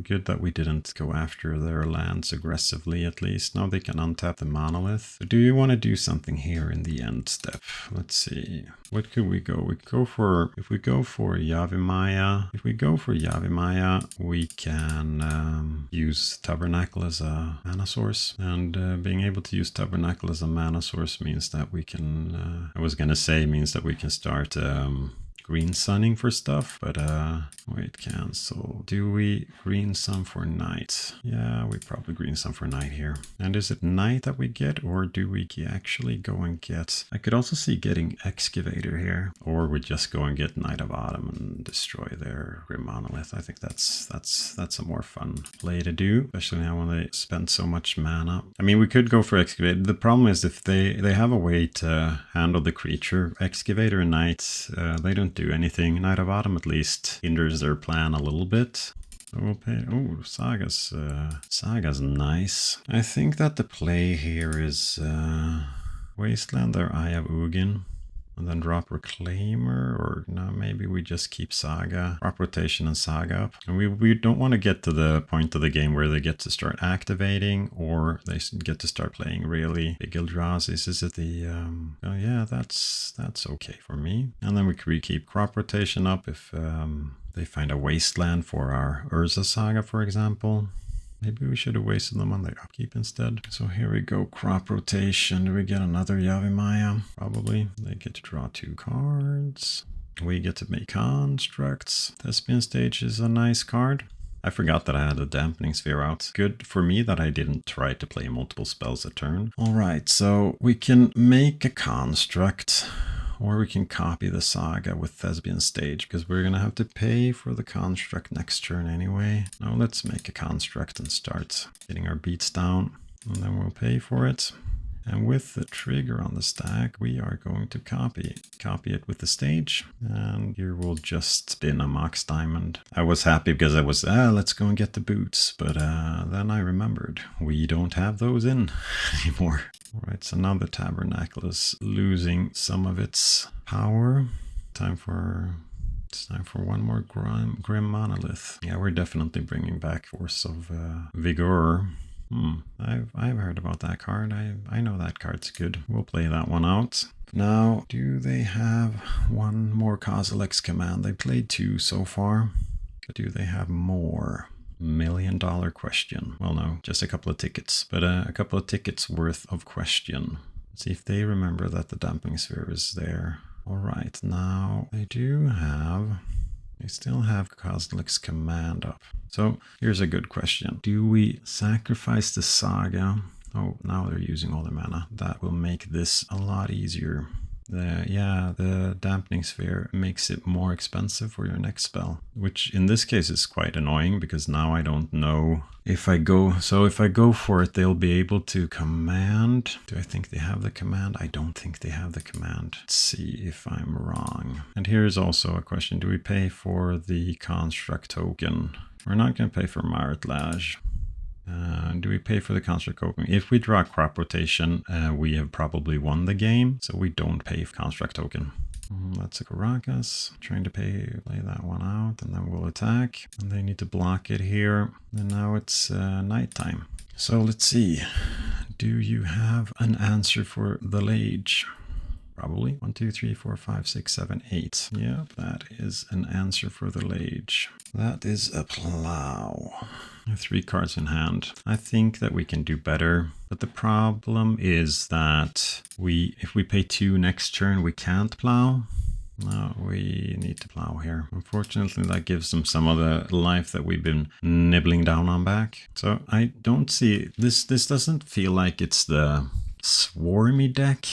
Good that we didn't go after their lands aggressively, at least. Now they can untap the Monolith. So do you want to do something here in the end step? Let's see. What could we go? If we go for Yavimaya, we can use Tabernacle as a mana source. And being able to use Tabernacle as a mana source means that we can, means that we can start green sunning for stuff, but wait, cancel. Do we green sun for night? Yeah, we probably green sun for night here. And is it night that we get, or do we actually go and get... I could also see getting Excavator here, or we just go and get Knight of Autumn and destroy their Grim Monolith. I think that's a more fun play to do, especially now when they spend so much mana. I mean, we could go for Excavator. The problem is if they have a way to handle the creature. Excavator and Knight, they don't do anything. Knight of Autumn at least hinders their plan a little bit. So we'll pay... Oh, Saga's nice. I think that the play here is Wasteland their Eye of Ugin and then drop Reclaimer, or no, maybe we just keep Saga, Crop Rotation and Saga up. And we don't want to get to the point of the game where they get to start activating, or they get to start playing really big Eldrazi. Is it the... Oh yeah, that's okay for me. And then we keep Crop Rotation up if they find a Wasteland for our Urza Saga, for example. Maybe we should have wasted them on the upkeep instead. So here we go, crop rotation. Do we get another Yavimaya? Probably. They get to draw 2 cards. We get to make constructs. Thespian Stage is a nice card. I forgot that I had a dampening sphere out. Good for me that I didn't try to play multiple spells a turn. Alright, so we can make a construct. Or we can copy the saga with Thespian Stage, because we're going to have to pay for the construct next turn anyway. Now let's make a construct and start getting our beats down, and then we'll pay for it. And with the trigger on the stack, we are going to copy it with the stage. And here we'll just spin a Mox Diamond. I was happy because I was, let's go and get the boots. But then I remembered we don't have those in anymore. All right, so now the Tabernacle is losing some of its power. It's time for one more Grim Monolith. Yeah, we're definitely bringing back Force of Vigor. I've heard about that card. I know that card's good. We'll play that one out. Now, do they have one more GWx command? They played 2 so far. But do they have more? $1 million question. Well, no, just a couple of tickets, but a couple of tickets worth of question. Let's see if they remember that the Damping Sphere is there. All right, now they still have GWx command up. So here's a good question. Do we sacrifice the Saga? Oh, now they're using all their mana. That will make this a lot easier. The Dampening Sphere makes it more expensive for your next spell, which in this case is quite annoying because now I don't know if I go. So if I go for it, they'll be able to command. Do I think they have the command? I don't think they have the command. Let's see if I'm wrong. And here's also a question. Do we pay for the construct token? We're not going to pay for Marit Lage. Do we pay for the construct token? If we draw crop rotation, we have probably won the game, so we don't pay for construct token. That's a Caracas. Trying to play that one out, and then we'll attack. And they need to block it here. And now it's nighttime. So let's see. Do you have an answer for the Lage? Probably. 1, 2, 3, 4, 5, 6, 7, 8. Yep, that is an answer for the Lage. That is a plow. 3 cards in hand. I think that we can do better, but the problem is that if we pay 2 next turn, we can't plow. No, we need to plow here. Unfortunately, that gives them some of the life that we've been nibbling down on back. So I don't see this. This doesn't feel like it's the swarmy deck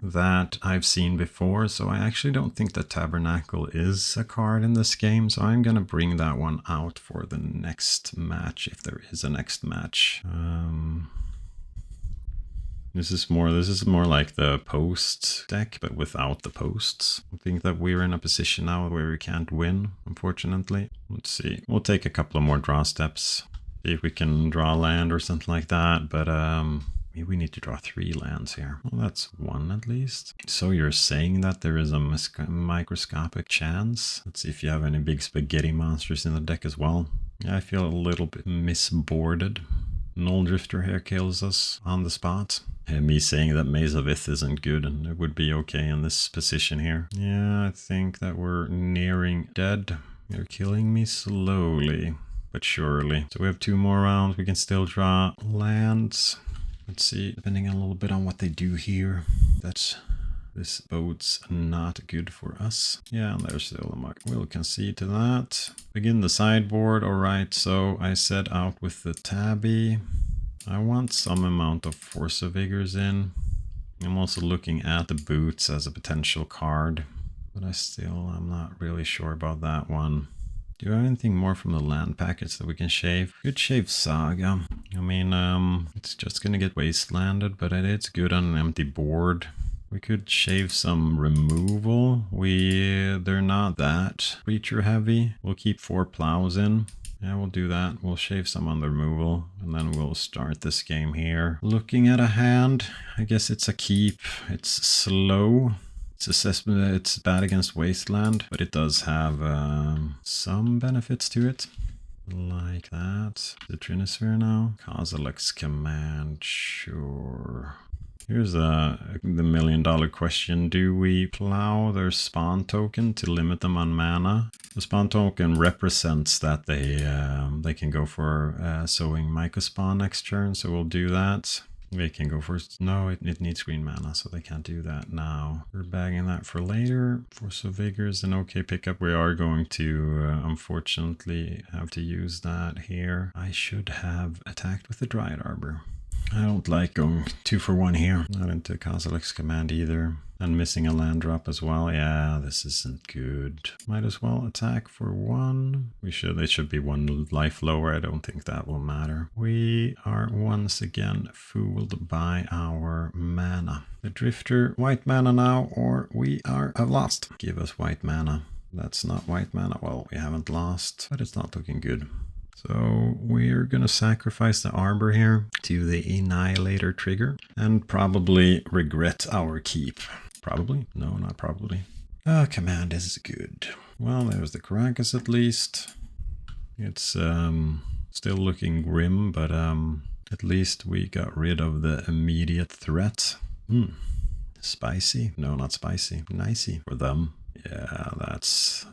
that I've seen before, so I actually don't think that Tabernacle is a card in this game, so I'm gonna bring that one out for the next match, if there is a next match. This is more like the post deck, but without the posts. I think that we're in a position now where we can't win, unfortunately. Let's see, we'll take a couple of more draw steps, see if we can draw land or something like that, but maybe we need to draw 3 lands here. Well, that's 1 at least. So you're saying that there is a microscopic chance? Let's see if you have any big spaghetti monsters in the deck as well. Yeah, I feel a little bit misboarded. Null Drifter here kills us on the spot. And me saying that Maze of Ith isn't good and it would be okay in this position here. Yeah, I think that we're nearing dead. You're killing me slowly, but surely. So we have 2 more rounds. We can still draw lands. Let's see, depending a little bit on what they do here, this bodes not good for us. Yeah, and there's still a mark. We'll concede to that. Begin the sideboard. All right, so I set out with the Tabby. I want some amount of Force of Vigors in. I'm also looking at the boots as a potential card, but I'm not really sure about that one. Do you have anything more from the land package that we can shave? Could shave Saga. I mean, it's just gonna get wastelanded, but it's good on an empty board. We could shave some removal. They're not that creature heavy. We'll keep 4 plows in. Yeah, we'll do that. We'll shave some on the removal, and then we'll start this game here. Looking at a hand, I guess it's a keep. It's slow. Assessment, it's bad against Wasteland, but it does have some benefits to it. Like that. The Trinisphere now. GWx command, sure. Here's the $1,000,000 question. Do we plow their spawn token to limit them on mana? The spawn token represents that they can go for sowing Mycospawn next turn, so we'll do that. They can go first. No, it needs green mana, so they can't do that now. We're bagging that for later. Force of Vigor is an okay pickup. We are going to, unfortunately, have to use that here. I should have attacked with the Dryad Arbor. I don't like going 2 for 1 here. Not into Kozilek's Command either. And missing a land drop as well. Yeah, this isn't good. Might as well attack for 1. It should be 1 life lower. I don't think that will matter. We are once again fooled by our mana. The Drifter, white mana now, or we have lost. Give us white mana. That's not white mana. Well, we haven't lost, but it's not looking good. So we're going to sacrifice the Arbor here to the Annihilator trigger and probably regret our keep. Probably? No, not probably. Command is good. Well, there's the Caracas at least. It's still looking grim, but at least we got rid of the immediate threat. Spicy? No, not spicy. Nicey for them. Yeah,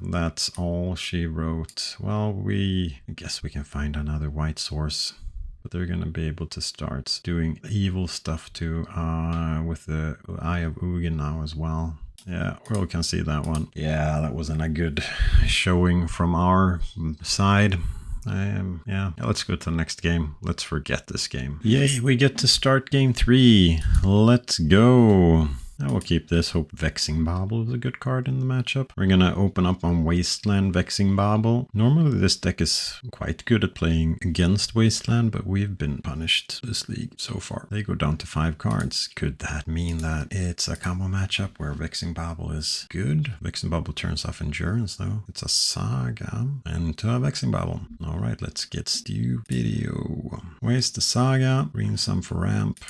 that's all she wrote. Well, I guess we can find another white source, but they're gonna be able to start doing evil stuff too, with the Eye of Ugin now as well. Yeah, we can see that one. Yeah, that wasn't a good showing from our side. Yeah, let's go to the next game. Let's forget this game. Yay, we get to start game 3. Let's go. I will keep this. Hope Vexing Bauble is a good card in the matchup. We're gonna open up on Wasteland Vexing Bauble. Normally this deck is quite good at playing against Wasteland, but we've been punished this league so far. They go down to 5 cards. Could that mean that it's a combo matchup where Vexing Bauble is good? Vexing Bauble turns off Endurance though. It's a Saga and a Vexing Bauble. Alright, let's get Stupidio. Waste the Saga, bring some for ramp.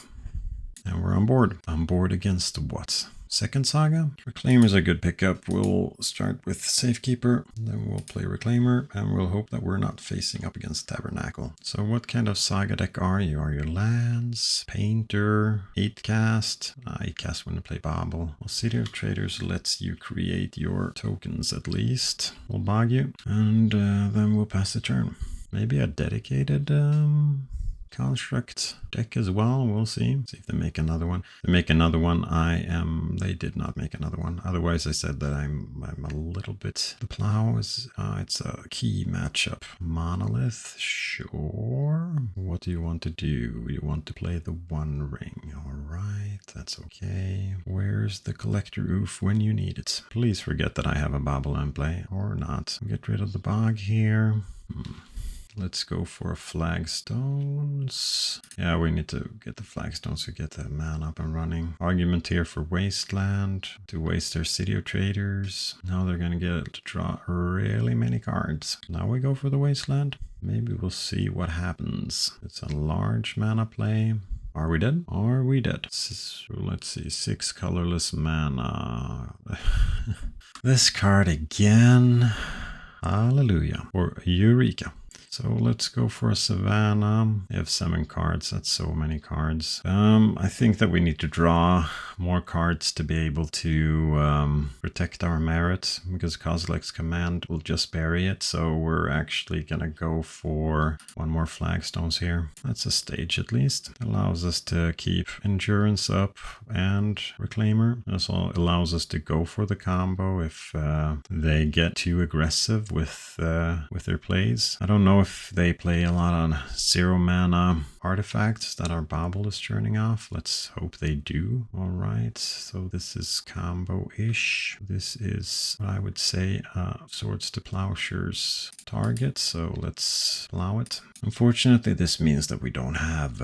And we're on board. On board against what? Second Saga? Reclaimer's a good pickup. We'll start with Safekeeper, then we'll play Reclaimer, and we'll hope that we're not facing up against Tabernacle. So what kind of Saga deck are you? Are you Lands, Painter, 8-cast? 8-cast when you play Bauble. Well, City of Traders lets you create your tokens at least. We'll bog you, and then we'll pass the turn. Maybe a dedicated construct deck as well. We'll see if they make another one. If they make another one, they did not make another one. Otherwise, I said that I'm a little bit. The Plow is it's a key matchup. Monolith, sure. What do you want to do? You want to play the One Ring. All right, that's okay. Where's the Collector Oof when you need it? Please forget that I have a Bauble in play, or not. Get rid of the Bog here. Let's go for Flagstones. Yeah, we need to get the Flagstones to get the man up and running. Argument here for Wasteland to waste their City of Traders. Now they're going to get to draw really many cards. Now we go for the Wasteland. Maybe we'll see what happens. It's a large mana play. Are we dead? Are we dead? Let's see. 6 colorless mana. This card again. Hallelujah. Or Eureka. So let's go for a Savannah. They have 7 cards. That's so many cards. I think that we need to draw more cards to be able to protect our Marit, because Kozilek's Command will just bury it. So we're actually going to go for 1 more Flagstones here. That's a stage at least. Allows us to keep Endurance up and Reclaimer. This also allows us to go for the combo if they get too aggressive with their plays. I don't know if they play a lot on 0 mana artifacts that our Bauble is turning off. Let's hope they do. All right, so this is combo-ish. This is, I would say, Swords to Plowshares target, so let's plow it. Unfortunately, this means that we don't have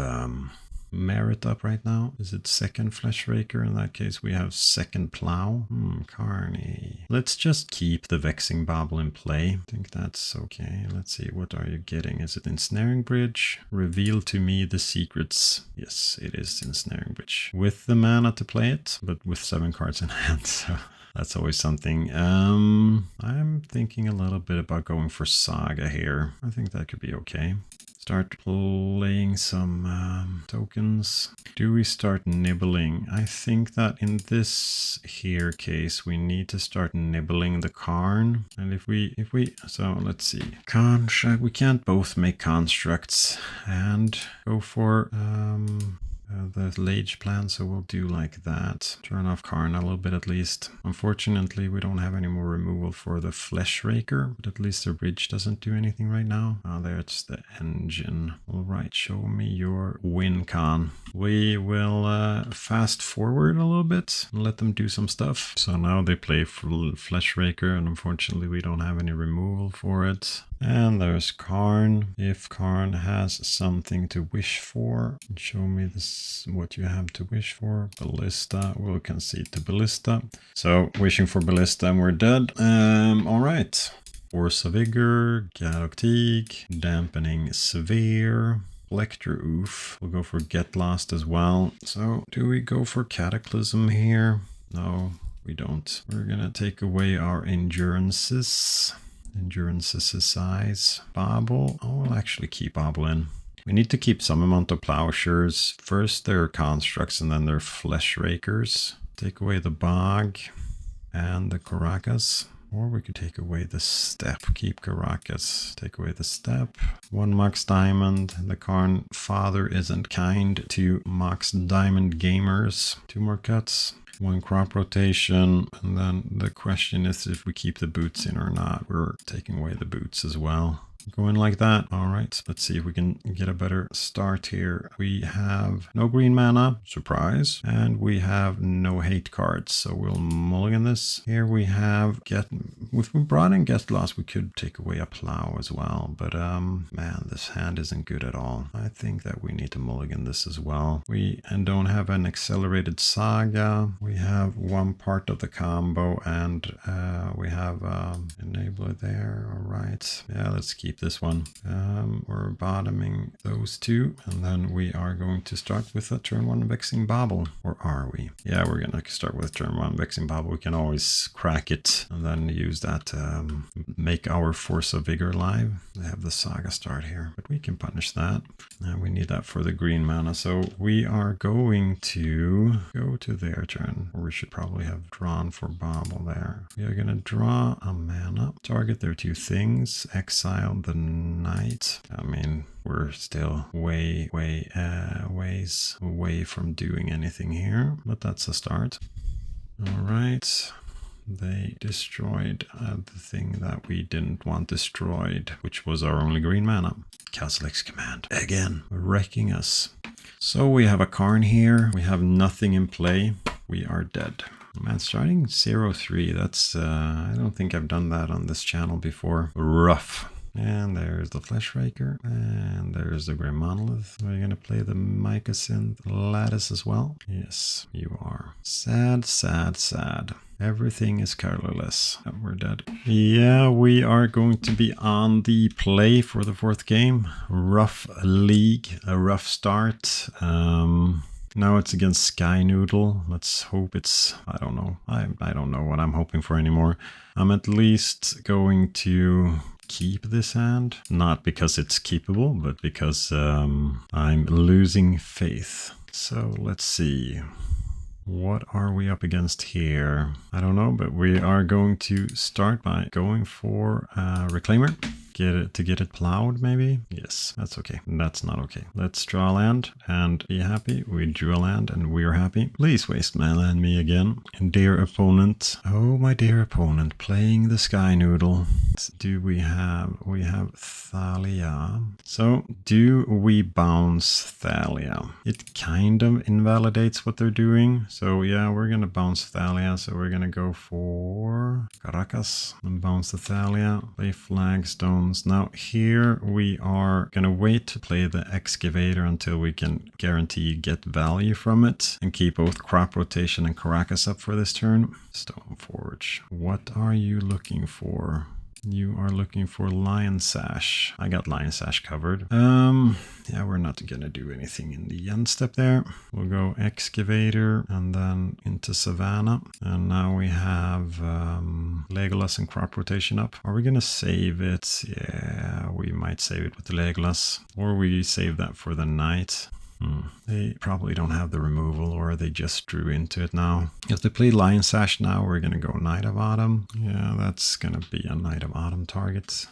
Marit up right now. Is it second Fleshraker? In that case, we have second Plow. Carney. Let's just keep the Vexing Bauble in play. I think that's okay. Let's see, what are you getting? Is it Ensnaring Bridge? Reveal to me the secrets. Yes, it is Ensnaring Bridge. With the mana to play it, but with 7 cards in hand, so That's always something. I'm thinking a little bit about going for Saga here. I think that could be okay. Start playing some tokens. Do we start nibbling? I think that in this here case, we need to start nibbling the Karn. And if we, so let's see. Construct, we can't both make constructs and go for, the Lage plan, so we'll do like that. Turn off Karn a little bit at least. Unfortunately, we don't have any more removal for the Flesh Raker, but at least the bridge doesn't do anything right now. Oh, there's the engine. All right, show me your win con. We will fast forward a little bit and let them do some stuff. So now they play Flesh Raker, and unfortunately we don't have any removal for it. And there's Karn. If Karn has something to wish for, show me this, what you have to wish for. Ballista, we'll concede to Ballista. So wishing for Ballista and we're dead. All right. Force of Vigor, Galactic, Dampening Sphere, Lecter Oof. We'll go for Get Lost as well. So do we go for Cataclysm here? No, we don't. We're gonna take away our endurances. Endurance's size. Bobble. Oh, we'll actually keep Bobble in. We need to keep some amount of Plowshares. First they're Constructs and then they're Flesh Rakers. Take away the Bog and the Caracas. Or we could take away the Step. Keep Caracas. Take away the Step. 1 Mox Diamond. The Karn Father isn't kind to Mox Diamond gamers. 2 more cuts. 1 crop rotation, and then the question is if we keep the boots in or not. We're taking away the boots as well. Going like that. All right, let's see if we can get a better start here. We have no green mana, surprise, and we have no hate cards, so we'll mulligan this. Here we have if we brought in Get Lost, we could take away a Plow as well, but man, this hand isn't good at all. I think that we need to mulligan this as well. We don't have an accelerated Saga. We have 1 part of the combo, and we have enabler there. All right, yeah, let's keep this one. We're bottoming those 2, and then we are going to start with a turn 1 Vexing Bobble. Or are we? Yeah, we're gonna start with turn 1 Vexing Bobble. We can always crack it and then use that to make our Force of Vigor live. They have the Saga start here, but we can punish that. And we need that for the green mana, so we are going to go to their turn, or we should probably have drawn for Bobble there. We are gonna draw a mana, target their 2 things, exile the Knight. I mean, we're still ways away from doing anything here, but that's a start. All right. They destroyed the thing that we didn't want destroyed, which was our only green mana. Castle X Command. Again, wrecking us. So we have a Karn here. We have nothing in play. We are dead. Man, starting 0-3, that's, I don't think I've done that on this channel before. Rough. And there's the Flesh Raker, and there's the Grim Monolith. Are you going to play the Mycosynth Lattice as well? Yes, you are. Sad, sad, sad. Everything is colorless. Oh, we're dead. Yeah, we are going to be on the play for the 4th game. Rough league, a rough start. Now it's against Sky Noodle. Let's hope it's, I don't know. I don't know what I'm hoping for anymore. I'm at least going to keep this hand, not because it's keepable, but because I'm losing faith. So let's see. What are we up against here? I don't know, but we are going to start by going for Reclaimer. Get it plowed, maybe? Yes, that's okay. That's not okay. Let's draw a land and be happy. We drew a land and we are happy. Please waste mana and me again. And dear opponent. Oh, my dear opponent. Playing the Sky Noodle. Do we have Thalia. So, do we bounce Thalia? It kind of invalidates what they're doing. So, yeah, we're going to bounce Thalia. So, we're going to go for Caracas and bounce the Thalia. Play Flagstone. Now here we are going to wait to play the Excavator until we can guarantee get value from it and keep both Crop Rotation and Caracas up for this turn. Stoneforge. What are you looking for? You are looking for Lion Sash. I got Lion Sash covered. Yeah, we're not gonna do anything in the end step there. We'll go Excavator and then into Savannah. And now we have Legolas and crop rotation up. Are we gonna save it? Yeah, we might save it with the Legolas. Or we save that for the Knight. They probably don't have the removal, or they just drew into it now. If they play Lion Sash now, we're going to go Knight of Autumn. Yeah, that's going to be a Knight of Autumn target.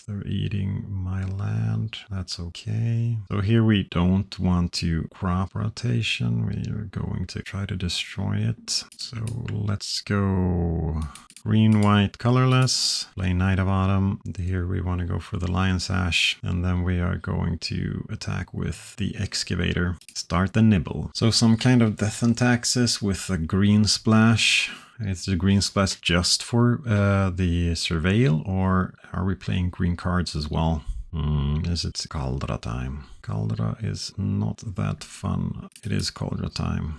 They're eating my land. That's okay. So here we don't want to crop rotation. We are going to try to destroy it. So let's go green, white, colorless, play Knight of Autumn. Here we want to go for the Lion Sash, and then we are going to attack with the Excavator. Start the nibble. So some kind of Death and Taxes with a green splash. Is the green splash just for the Surveil, or are we playing green cards as well? Is it Caldra time? Caldra is not that fun. It is Caldra time.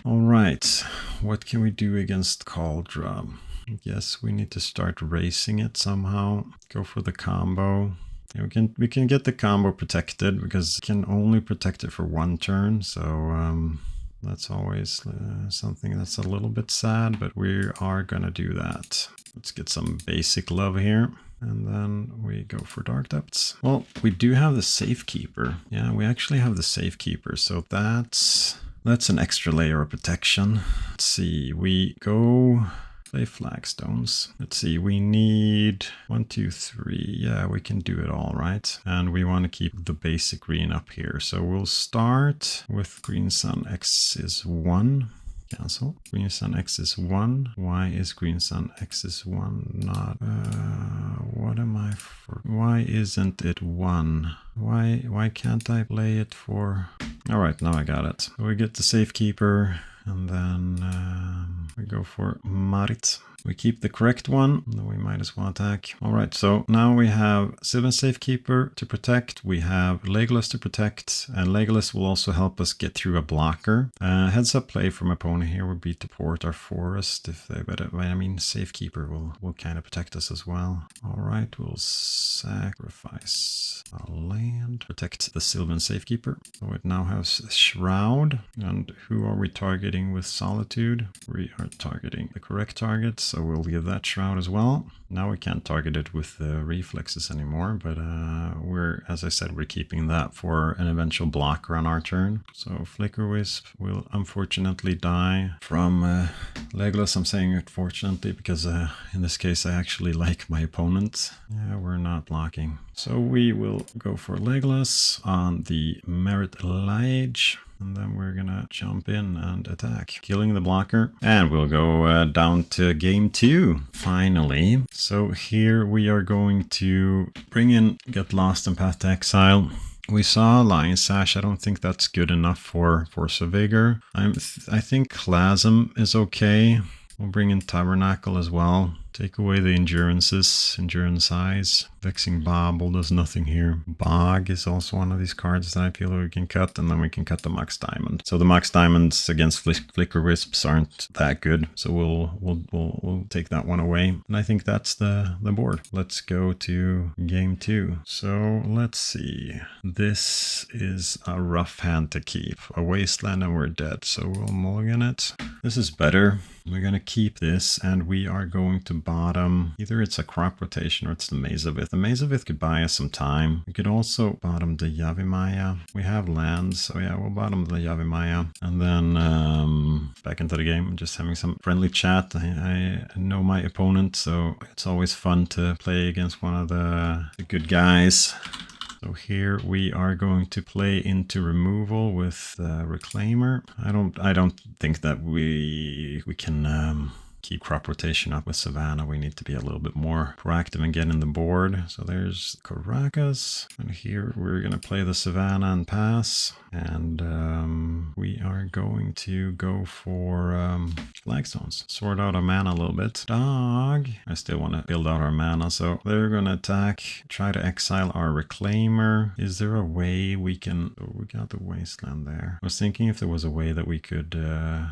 All right, what can we do against Caldra? Yes, we need to start racing it somehow. Go for the combo. Yeah, we can get the combo protected because it can only protect it for one turn. So that's always something that's a little bit sad, but we are gonna do that. Let's get some basic love here. And then we go for Dark Depths. Well, we do have the Safekeeper. Yeah, we actually have the Safekeeper. So that's an extra layer of protection. Let's see, we go play Flagstones. Let's see, we need 1, 2, 3. Yeah, we can do it all, right? And we want to keep the basic green up here. So we'll start with Green Sun X is 1. Cancel. Green Sun X is 1. Why is Green Sun X is 1 not? What am I for? Why isn't it 1? Why can't I play it for? All right, now I got it. So we get the Safekeeper, and then we go for Marit. We keep the correct one, then we might as well attack. All right, so now we have Sylvan Safekeeper to protect. We have Legolas to protect, and Legolas will also help us get through a blocker. Heads up play from opponent here would be to port our forest if they, but I mean Safekeeper will kind of protect us as well. All right, we'll sacrifice a land, protect the Sylvan Safekeeper. So it now has Shroud, and who are we targeting with Solitude? We are targeting the correct target. So we'll give that Shroud as well. Now we can't target it with the reflexes anymore, but as I said, we're keeping that for an eventual blocker on our turn. So Flicker Wisp will unfortunately die from Legolas. I'm saying unfortunately because in this case I actually like my opponent. Yeah, we're not blocking. So we will go for Legolas on the Marit Lage. And then we're gonna jump in and attack, killing the blocker. And we'll go down to game 2, finally. So here we are going to bring in Get Lost and Path to Exile. We saw Lion Sash. I don't think that's good enough for Force of Vigor. I think Chasm is okay. We'll bring in Tabernacle as well. Take away the endurance eyes. Vexing Bobble does nothing here. Bog is also one of these cards that I feel we can cut, and then we can cut the Mox Diamond. So the Mox Diamonds against Flicker Wisps aren't that good, so we'll take that one away. And I think that's the board. Let's go to game 2. So let's see. This is a rough hand to keep. A Wasteland and we're dead, so we'll mulligan it. This is better. We're gonna keep this, and we are going to bottom. Either it's a crop rotation or it's the Maze of Ith. The Maze of Ith could buy us some time. We could also bottom the Yavimaya. We have lands, so yeah, we'll bottom the Yavimaya. And then back into the game, just having some friendly chat. I know my opponent, so it's always fun to play against one of the good guys. So here we are going to play into removal with Reclaimer. I don't think that we can keep crop rotation up with Savannah. We need to be a little bit more proactive and get in the board. So there's Caracas, and here we're gonna play the Savannah and pass. And we are going to go for Flagstones. Sort out our mana a little bit. Dog. I still want to build out our mana, so they're going to attack. Try to exile our Reclaimer. Is there a way we can... Oh, we got the Wasteland there. I was thinking if there was a way that we could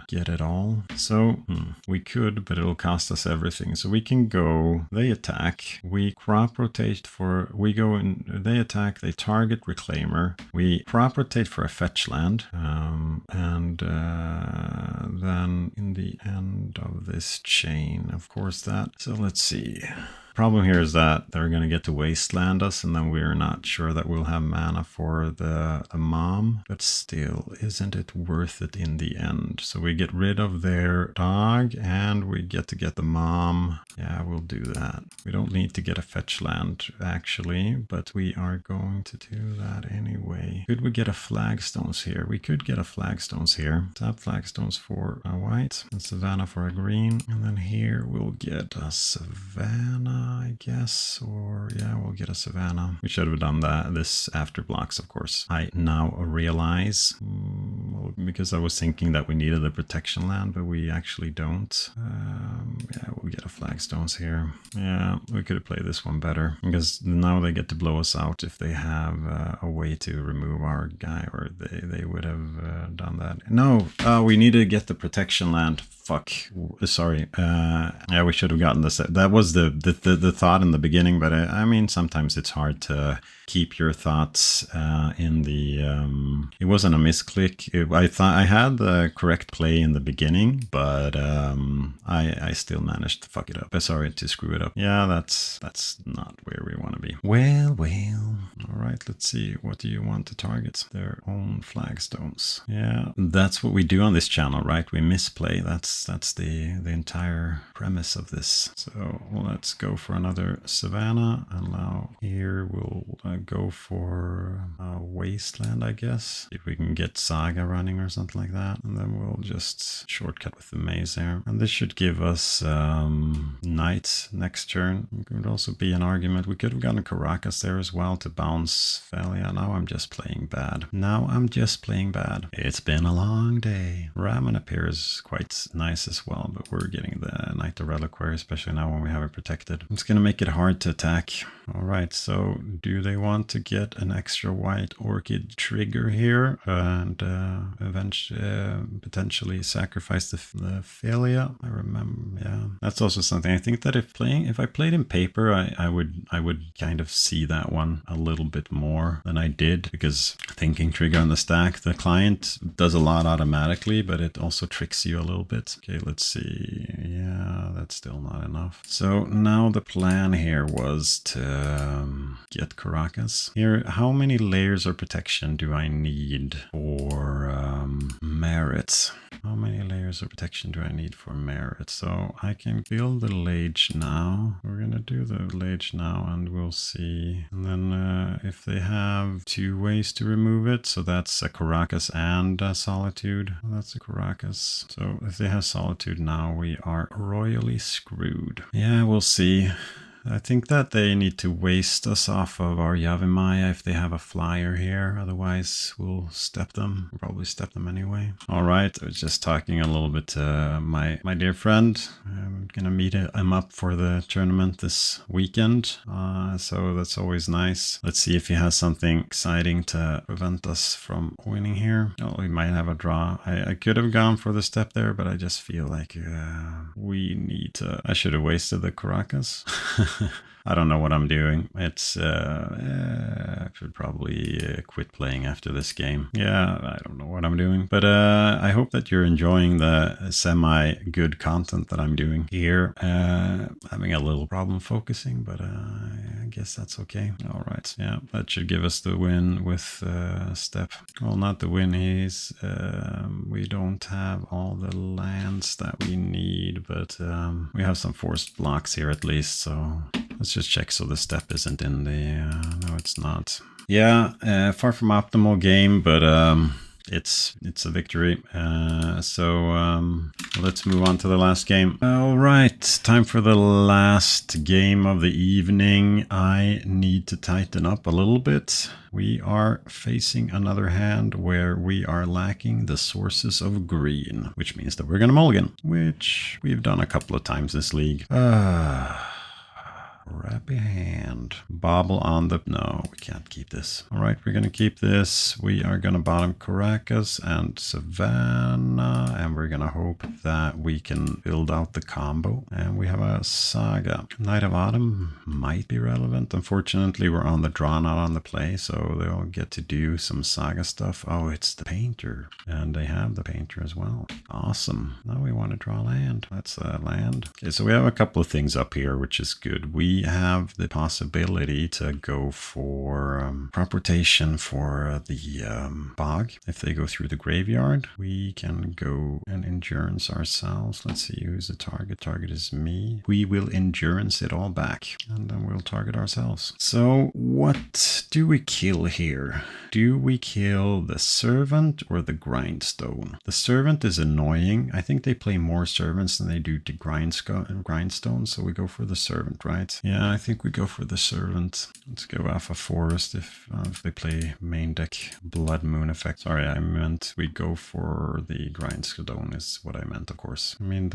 get it all. So we could but it'll cost us everything. So we can go, they attack, we crop rotate for, we go in, they attack, they target Reclaimer, we crop rotate for a fetch land, and then in the end of this chain, of course that, so let's see. Problem here is that they're going to get to wasteland us, and then we're not sure that we'll have mana for the mom, but still, isn't it worth it in the end? So we get rid of their dog and we get to get the mom. Yeah, we'll do that. We don't need to get a fetch land actually, but we are going to do that anyway. Could we get a flagstones here? We could get a flagstones here. Tap flagstones for a white and Savannah for a green, and then here we'll get a Savannah, I guess, or yeah, we'll get a Savannah. We should have done this after blocks, of course. I now realize, because I was thinking that we needed a protection land, but we actually don't. Yeah, we'll get a flagstones here. Yeah, we could have played this one better, because now they get to blow us out if they have a way to remove our guy, or they would have done that. No, we need to get the protection land. Fuck, sorry. Yeah, we should have gotten this. That was the thought in the beginning, but I mean, sometimes it's hard to keep your thoughts in the. It wasn't a misclick. I thought I had the correct play in the beginning, but I still managed to fuck it up. Sorry, to screw it up. Yeah, that's not where we want to be. Well. All right, let's see. What do you want to target? Their own flagstones. Yeah, that's what we do on this channel, right? We misplay. That's the entire premise of this. So let's go for another Savannah, and now here we'll go for a Wasteland, I guess. If we can get Saga running or something like that, and then we'll just shortcut with the maze there. And this should give us Knight next turn. It could also be an argument. We could have gotten Caracas there as well to bounce Thalia. Now I'm just playing bad. It's been a long day. Ramen appears quite nice as well, but we're getting the Knight of Reliquary, especially now when we have it protected. It's going to make it hard to attack. All right, so do they want to get an extra white Orchid trigger here and eventually potentially sacrifice the Thalia? I remember, yeah. That's also something. I think that if I played in paper, I would kind of see that one a little bit more than I did, because thinking trigger on the stack, the client does a lot automatically, but it also tricks you a little bit. Okay, let's see. Yeah, that's still not enough. So now the plan here was to get Caracas. Here, how many layers of protection do I need for Marit? How many layers of protection do I need for Marit? So I can build the Lage now. We're gonna do the Lage now, and we'll see. And then if they have 2 ways to remove it, so that's a Caracas and a Solitude. That's a Caracas. So if they have Solitude now, we are royally screwed. Yeah, we'll see. I think that they need to waste us off of our Yavimaya if they have a flyer here. Otherwise, we'll step them. We'll probably step them anyway. All right. I was just talking a little bit to my dear friend. I'm going to meet him up for the tournament this weekend. So that's always nice. Let's see if he has something exciting to prevent us from winning here. Oh, we might have a draw. I could have gone for the step there, but I just feel like we need to... I should have wasted the Caracas. I don't know what I'm doing. It's, I should probably quit playing after this game. Yeah, I don't know what I'm doing. But I hope that you're enjoying the semi-good content that I'm doing here. Having a little problem focusing, but I guess that's okay. All right. Yeah, that should give us the win with Step. Well, not the win. We don't have all the lands that we need, but we have some forced blocks here at least, so... Let's just check so the step isn't in the... no, it's not. Yeah, far from optimal game, but it's a victory. So let's move on to the last game. All right, time for the last game of the evening. I need to tighten up a little bit. We are facing another hand where we are lacking the sources of green, which means that we're going to mulligan, which we've done a couple of times this league. crappy hand. Bobble on the... No, we can't keep this. All right, we're going to keep this. We are going to bottom Caracas and Savannah, and we're going to hope that we can build out the combo. And we have a Saga. Knight of Autumn might be relevant. Unfortunately, we're on the draw, not on the play, so they'll get to do some Saga stuff. Oh, it's the Painter, and they have the Painter as well. Awesome. Now we want to draw land. That's a land. Okay, so we have a couple of things up here, which is good. We have the possibility to go for crop rotation for the bog. If they go through the graveyard, we can go and endurance ourselves. Let's see who's the target. Target is me. We will endurance it all back, and then we'll target ourselves. So what do we kill here? Do we kill the Servant or the Grindstone? The Servant is annoying. I think they play more Servants than they do to Grindstone, so we go for the Servant, right? Yeah, I think we go for the Servant. Let's go Alpha Forest if they play main deck Blood Moon effect. Sorry, I meant we go for the Grindstone is what I meant, of course. I mean,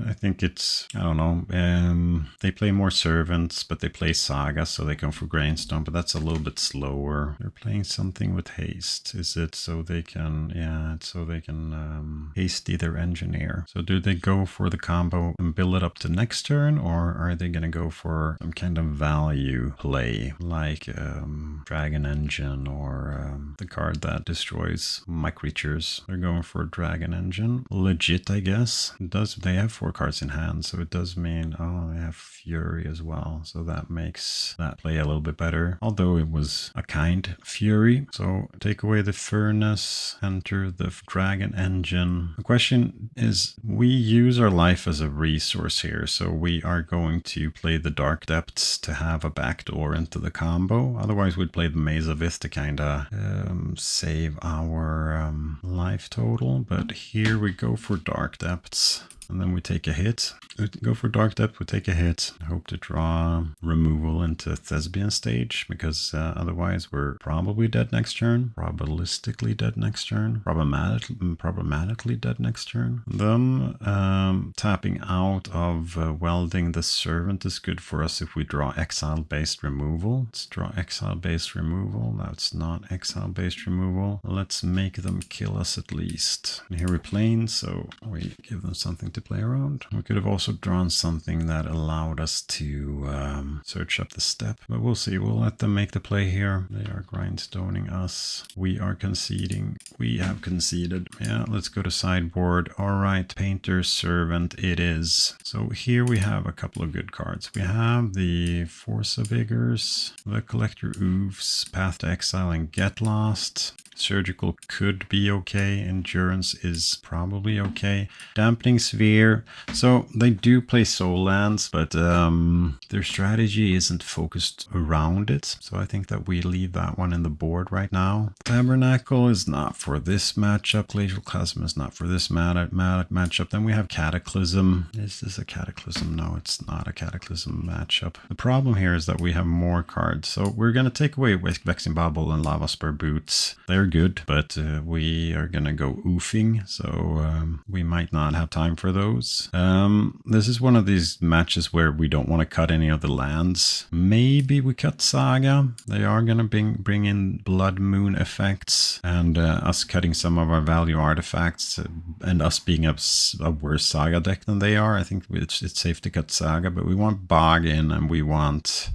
I think it's, I don't know, they play more Servants, but they play Saga, so they go for Grindstone, but that's a little bit slower. They're playing something with haste. Is it so they can, yeah, it's so they can hasty their engineer. So do they go for the combo and build it up to next turn, or are they going to go for some kind of value play like Dragon Engine or the card that destroys my creatures? They're going for Dragon Engine. Legit, I guess. They have 4 cards in hand, so it does mean, oh, they have Fury as well, so that makes that play a little bit better, although it was a kind Fury. So take away the Furnace, enter the Dragon Engine. The question is, we use our life as a resource here, so we are going to play the Dark Depths to have a backdoor into the combo. Otherwise we'd play the Maze of Ith to kind of save our life total, but here we go for Dark Depths. And then we take a hit. We go for Dark Depth, we take a hit. Hope to draw removal into Thespian stage, because otherwise we're probably dead next turn. Probabilistically dead next turn. Problematically dead next turn. Then tapping out of Welding the Servant is good for us if we draw exile-based removal. Let's draw exile-based removal. That's not exile-based removal. Let's make them kill us at least. And here we're playing, so we give them something to play around. We could have also drawn something that allowed us to search up the step, but we'll see. We'll let them make the play here. They are grindstoning us. We are conceding. We have conceded. Yeah, let's go to sideboard. All right, Painter, Servant it is. So here we have a couple of good cards. We have the Force of Vigors, the Collector Oofs, Path to Exile, and Get Lost. Surgical could be okay. Endurance is probably okay. Dampening Sphere. So they do play soul lands, but their strategy isn't focused around it. So I think that we leave that one in the board right now. Tabernacle is not for this matchup. Glacial Chasm is not for this matchup. Then we have Cataclysm. Is this a Cataclysm? No, it's not a Cataclysm matchup. The problem here is that we have more cards. So we're going to take away Vexing Bobble and Lava Spur Boots. They're good, but we are gonna go oofing, so we might not have time for those. This is one of these matches where we don't want to cut any of the lands. Maybe we cut Saga. They are gonna bring in Blood Moon effects, and us cutting some of our value artifacts, and us being a worse Saga deck than they are. I think it's safe to cut Saga, but we want Bog in, and we want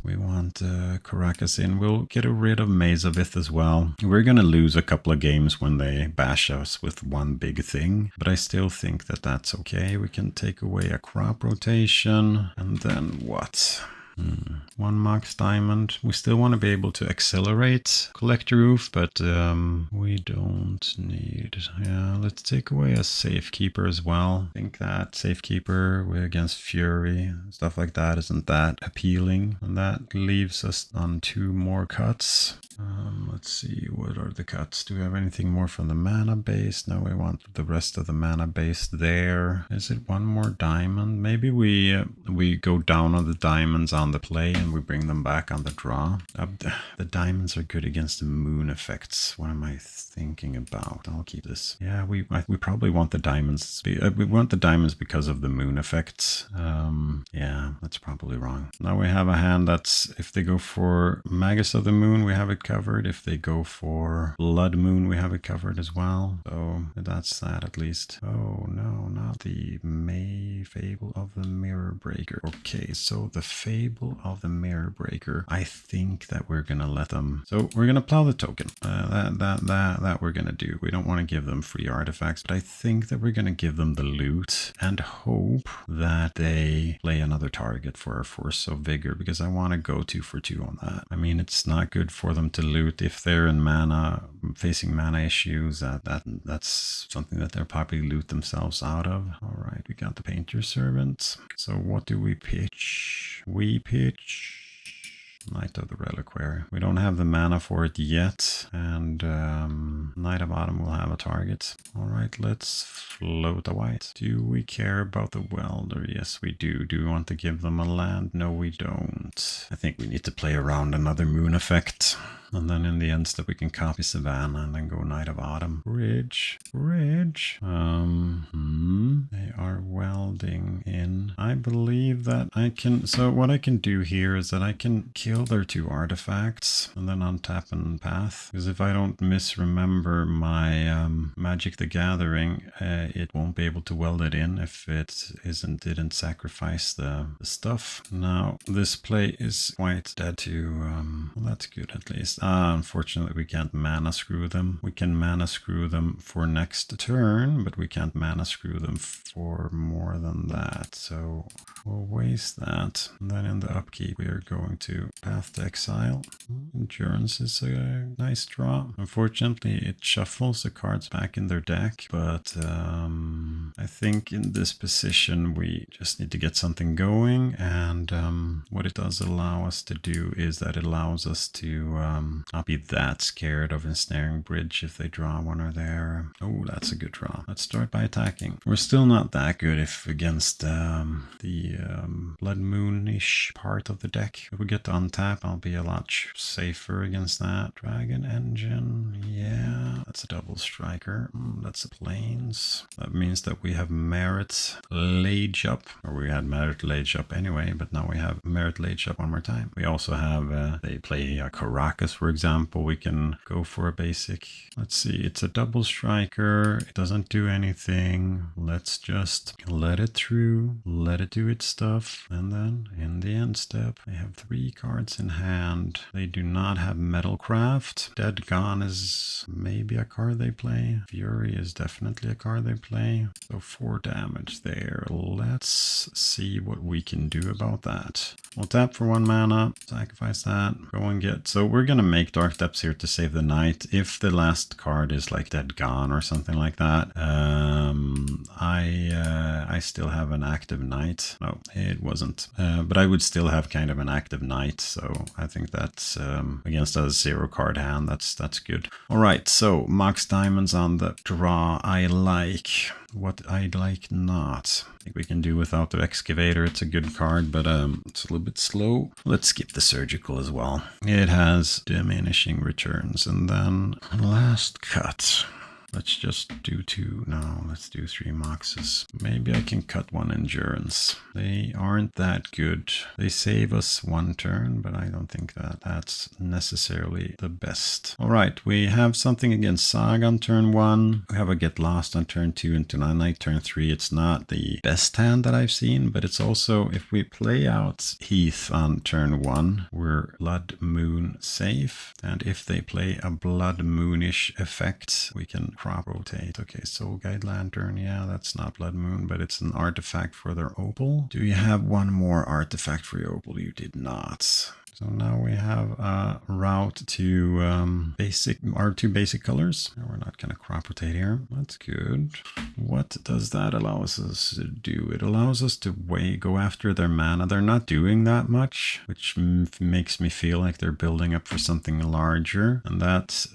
Caracas in. We'll get rid of Maze of Ith as well. We're gonna lose a couple of games when they bash us with one big thing, but I still think that that's okay. We can take away a crop rotation, and then what? One Mox Diamond. We still want to be able to accelerate Collector Roof, but we don't need. Yeah, let's take away a Safekeeper as well. I think that Safekeeper against Fury, stuff like that, isn't that appealing, and that leaves us on 2 more cuts. Let's see, what are the cuts? Do we have anything more from the mana base? No, we want the rest of the mana base there. Is it 1 more diamond? Maybe we go down on the diamonds on the play and we bring them back on the draw. The diamonds are good against the moon effects. What am I thinking about? I'll keep this. Yeah, we probably want the diamonds. We want the diamonds because of the moon effects. Yeah, that's probably wrong. Now we have a hand that's, if they go for Magus of the Moon, we have it covered. If they go for Blood Moon, we have it covered as well. So that's that at least. Oh no, not the Fable of the Mirror Breaker. Okay, so the Fable of the Mirror Breaker, I think that we're gonna let them. So we're gonna plow the token. That we're gonna do. We don't want to give them free artifacts, but I think that we're gonna give them the loot and hope that they play another target for a Force of Vigor, because I want to go 2 for 2 on that. I mean, it's not good for them to loot if they're in mana, facing mana issues. That's something that they'll probably loot themselves out of. All right, we got the Painter Servant. So what do we pitch? We pitch Knight of the Reliquary. We don't have the mana for it yet, and Knight of Autumn will have a target. All right, let's float a white. Do we care about the Welder? Yes, we do. Do we want to give them a land? No, we don't. I think we need to play around another moon effect. And then in the end step we can copy Savannah and then go Knight of Autumn. Bridge. They are welding in. I believe that I can, so what I can do here is that I can kill their 2 artifacts and then untap and path. Because if I don't misremember my Magic the Gathering, it won't be able to weld it in if it didn't sacrifice the stuff. Now this play is quite dead to, well, that's good at least. Unfortunately, we can't mana screw them. We can mana screw them for next turn, but we can't mana screw them for more than that. So we'll waste that. And then in the upkeep, we are going to Path to Exile. Endurance is a nice draw. Unfortunately, it shuffles the cards back in their deck, but I think in this position, we just need to get something going. And what it does allow us to do is that it allows us to not be that scared of Ensnaring Bridge if they draw one or there. Oh, that's a good draw. Let's start by attacking. We're still not that good if against the Blood Moon-ish part of the deck. If we get to untap, I'll be a lot safer against that. Dragon Engine, yeah, that's a double striker. That's a Plains. That means that we have Marit Lage up, or we had Marit Lage up anyway, but now we have Marit Lage up one more time. We also have, they play Caracas, for example. We can go for a basic. Let's see, it's a double striker. It doesn't do anything. Let's just let it through, let it do its stuff, and then in the end step, they have 3 cards in hand. They do not have Metalcraft. Dead Gone is maybe a card they play. Fury is definitely a card they play. So 4 damage there. Let's see what we can do about that. We'll tap for 1 mana, sacrifice that, go and get. So we're gonna make Dark Depths here to save the night. If the last card is like Dead Gone or something like that, I still have an active knight. No, it wasn't. But I would still have kind of an active knight. So I think that's against a 0 card hand. That's good. All right. So Mox Diamonds on the draw. I like. What I like not. I think we can do without the Excavator. It's a good card, but it's a little bit slow. Let's skip the Surgical as well. It has diminishing returns. And then last cut. Let's just do 2. No, let's do 3 Moxes. Maybe I can cut 1 Endurance. They aren't that good. They save us 1 turn, but I don't think that that's necessarily the best. All right, we have something against Saga on turn 1. We have a Get Lost on turn 2 and Tonight Night turn 3. It's not the best hand that I've seen, but it's also, if we play out Heath on turn 1, we're Blood Moon safe. And if they play a Blood Moonish effect, we can crop rotate. Okay, Soul Guide Lantern. Yeah, that's not Blood Moon, but it's an artifact for their Opal. Do you have 1 more artifact for your Opal? You did not. So now we have a route to our 2 basic colors. We're not going to crop rotate here. That's good. What does that allow us to do? It allows us to go after their mana. They're not doing that much, which makes me feel like they're building up for something larger. And that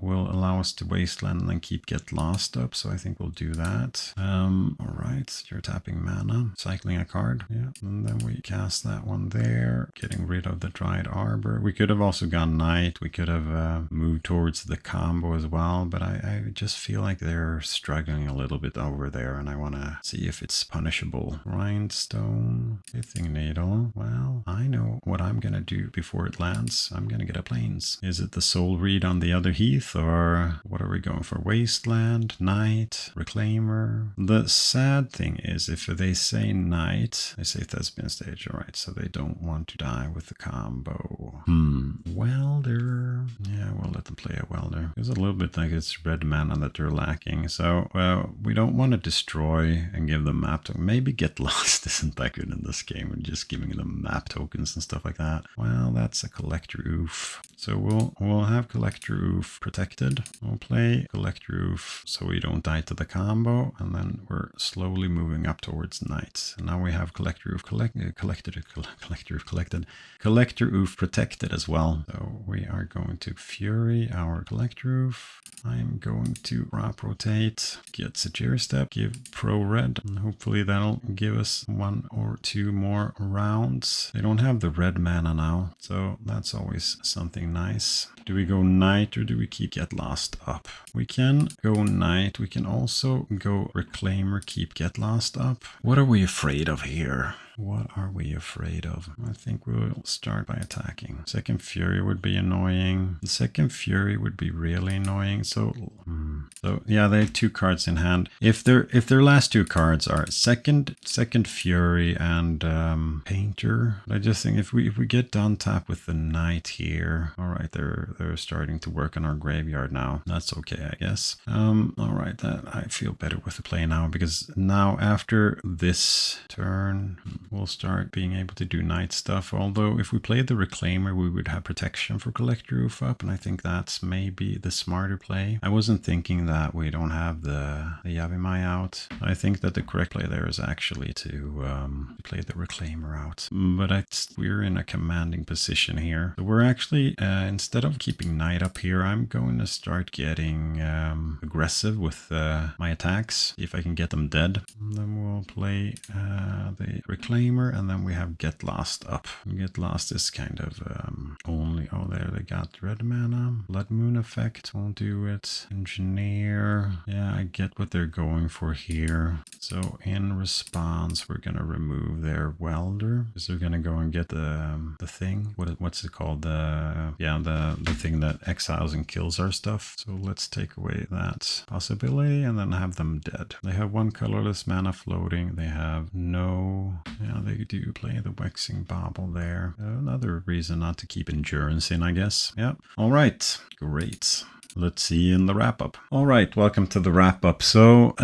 will allow us to wasteland and then keep Get Lost up. So I think we'll do that. All right, you're tapping mana, cycling a card. Yeah, and then we cast that one there, getting rid rid of the Dried Arbor. We could have also gone Knight. We could have moved towards the combo as well, but I just feel like they're struggling a little bit over there, and I want to see if it's punishable. Grindstone, Pithing Needle. Well, I know what I'm going to do before it lands. I'm going to get a Plains. Is it the Soul Reed on the other heath, or what are we going for? Wasteland, Knight, Reclaimer. The sad thing is, if they say Knight, they say Thespian Stage. All right, so they don't want to die with the combo. Welder. Yeah, we'll let them play a Welder. It's a little bit like it's red mana that they're lacking. So we don't want to destroy and give them map tokens. Maybe Get Lost isn't that good in this game. We're just giving them map tokens and stuff like that. Well, that's a Collector Oof. So we'll have Collector Oof protected. We'll play Collector Oof so we don't die to the combo, and then we're slowly moving up towards Knights. And now we have Collector Oof collected, Collector Oof protected as well. So we are going to Fury our Collector Oof. I'm going to Drop Rotate, get Sagir Step, give Pro Red, and hopefully that'll give us 1 or 2 more rounds. They don't have the red mana now, so that's always something nice. Do we go Knight or do we keep Get Lost up? We can go Knight. We can also go Reclaimer, keep Get Lost up. What are we afraid of here? What are we afraid of? I think we'll start by attacking. Second Fury would be annoying. The second Fury would be really annoying. So yeah, they have 2 cards in hand. If their last 2 cards are second Fury and Painter, I just think if we get done tap with the Knight here, all right, they're starting to work on our graveyard now. That's okay, I guess. All right, that I feel better with the play now, because now after this turn, we'll start being able to do Knight stuff. Although if we played the Reclaimer, we would have protection for Collector Oof up, and I think that's maybe the smarter play. I wasn't thinking that we don't have the Yavimai out. I think that the correct play there is actually to play the Reclaimer out. But we're in a commanding position here. So we're actually, instead of keeping Knight up here, I'm going to start getting aggressive with my attacks. See if I can get them dead. And then we'll play the Reclaimer, and then we have Get Lost up. Get Lost is kind of only... Oh, there they got red mana. Blood Moon effect won't do it. Engineer. Yeah, I get what they're going for here. So in response, we're gonna remove their Welder, because they're gonna go and get the thing. What's it called? The thing that exiles and kills our stuff. So let's take away that possibility and then have them dead. They have 1 colorless mana floating. They have no... Yeah, they do play the Waxing Bauble there. Another reason not to keep Endurance in, I guess. Yeah. All right. Great. Let's see in the wrap-up. All right. Welcome to the wrap-up. So,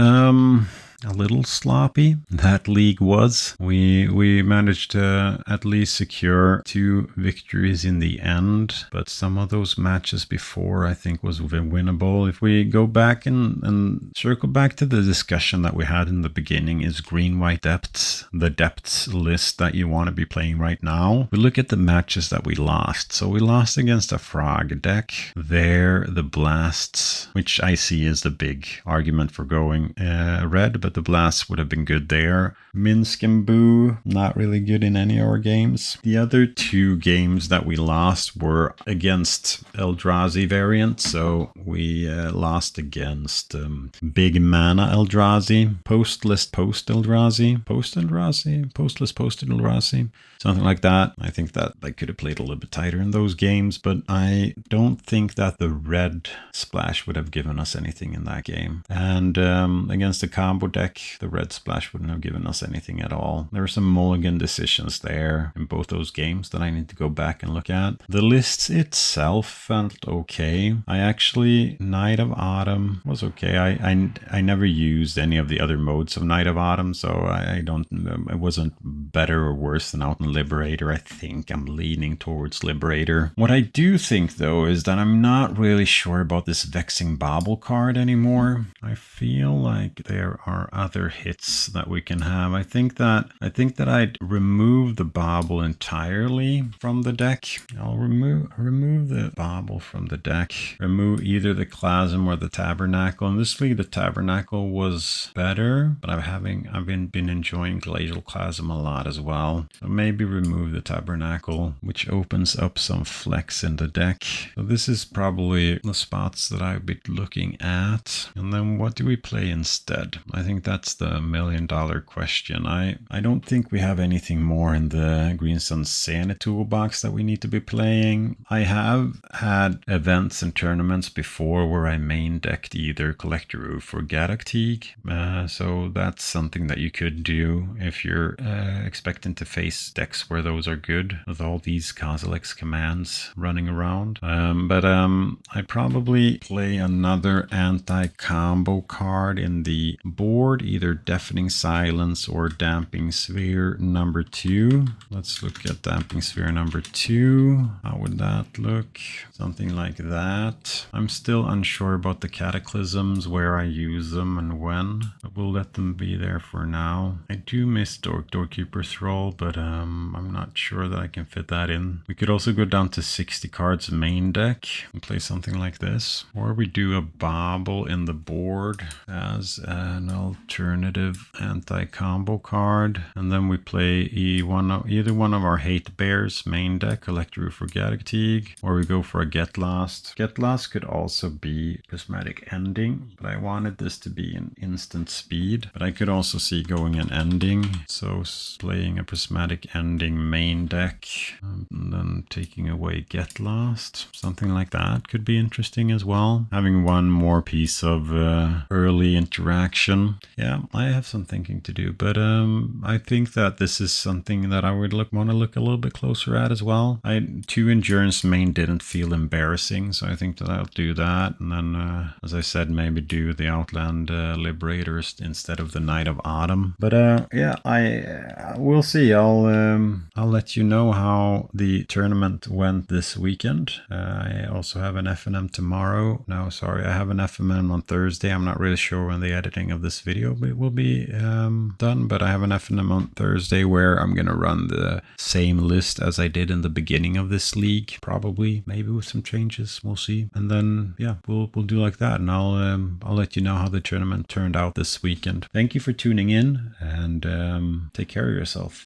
a little sloppy that league was. We managed to at least secure 2 victories in the end, but some of those matches before I think was winnable. If we go back and circle back to the discussion that we had in the beginning, is green-white depths the depths list that you want to be playing right now? We look at the matches that we lost. So we lost against a Frog deck. There, the Blasts, which I see is the big argument for going red, but the Blast would have been good there. Minsk and Boo, not really good in any of our games. The other 2 games that we lost were against Eldrazi variant. So we lost against Big Mana Eldrazi, Postless Post Eldrazi, Postless Post Eldrazi, something like that. I think that I could have played a little bit tighter in those games, but I don't think that the red splash would have given us anything in that game. And against the combo deck, the red splash wouldn't have given us anything at all. There were some mulligan decisions there in both those games that I need to go back and look at. The list itself felt okay. I actually, Night of Autumn was okay. I never used any of the other modes of Night of Autumn, so it wasn't better or worse than out in Liberator. I think I'm leaning towards Liberator. What I do think though is that I'm not really sure about this Vexing Bauble card anymore. I feel like there are are other hits that we can have. I think that I'd remove the bauble entirely from the deck. I'll remove the bauble from the deck. Remove either the Chasm or the Tabernacle. In this league, the Tabernacle was better, but I've been enjoying Glacial Chasm a lot as well. So maybe remove the Tabernacle, which opens up some flex in the deck. So this is probably the spots that I'd be looking at. And then what do we play instead? I think that's the $1 million question. I don't think we have anything more in the Green Sun Sane toolbox that we need to be playing. I have had events and tournaments before where I main decked either Collector Roof or Gadocteeg. So that's something that you could do if you're expecting to face decks where those are good with all these Kozilek's commands running around. But I probably play another anti-combo card in the board, either Deafening Silence or Damping Sphere number 2. Let's look at Damping Sphere number 2. How would that look? Something like that. I'm still unsure about the Cataclysms, where I use them and when, but we'll let them be there for now. I do miss Doorkeeper's Roll, but I'm not sure that I can fit that in. We could also go down to 60 cards main deck and play something like this, or we do a bauble in the board as an alternative anti-combo card, and then we play either one of our Hate Bears main deck, Collector Roof or Gadocteeg, or we go for a Get Lost. Get Lost could also be Prismatic Ending, but I wanted this to be an instant speed, but I could also see going an ending, so playing a Prismatic Ending main deck and then taking away Get Lost, something like that could be interesting as well. Having one more piece of early interaction. Yeah, I have some thinking to do, but I think that this is something that I would want to look a little bit closer at as well. 2 Endurance main didn't feel embarrassing, so I think that I'll do that, and then as I said, maybe do the Outland Liberators instead of the Knight of Autumn. But yeah, we'll see. I'll let you know how the tournament went this weekend. I also have an FNM tomorrow. No, sorry, I have an FNM on Thursday. I'm not really sure when the editing of this video will be done, but I have an FNM on Thursday where I'm gonna run the same list as I did in the beginning of this league, probably, maybe with some changes. We'll see. And then yeah, we'll do like that, and I'll let you know how the tournament turned out this weekend. Thank you for tuning in, and take care of yourself.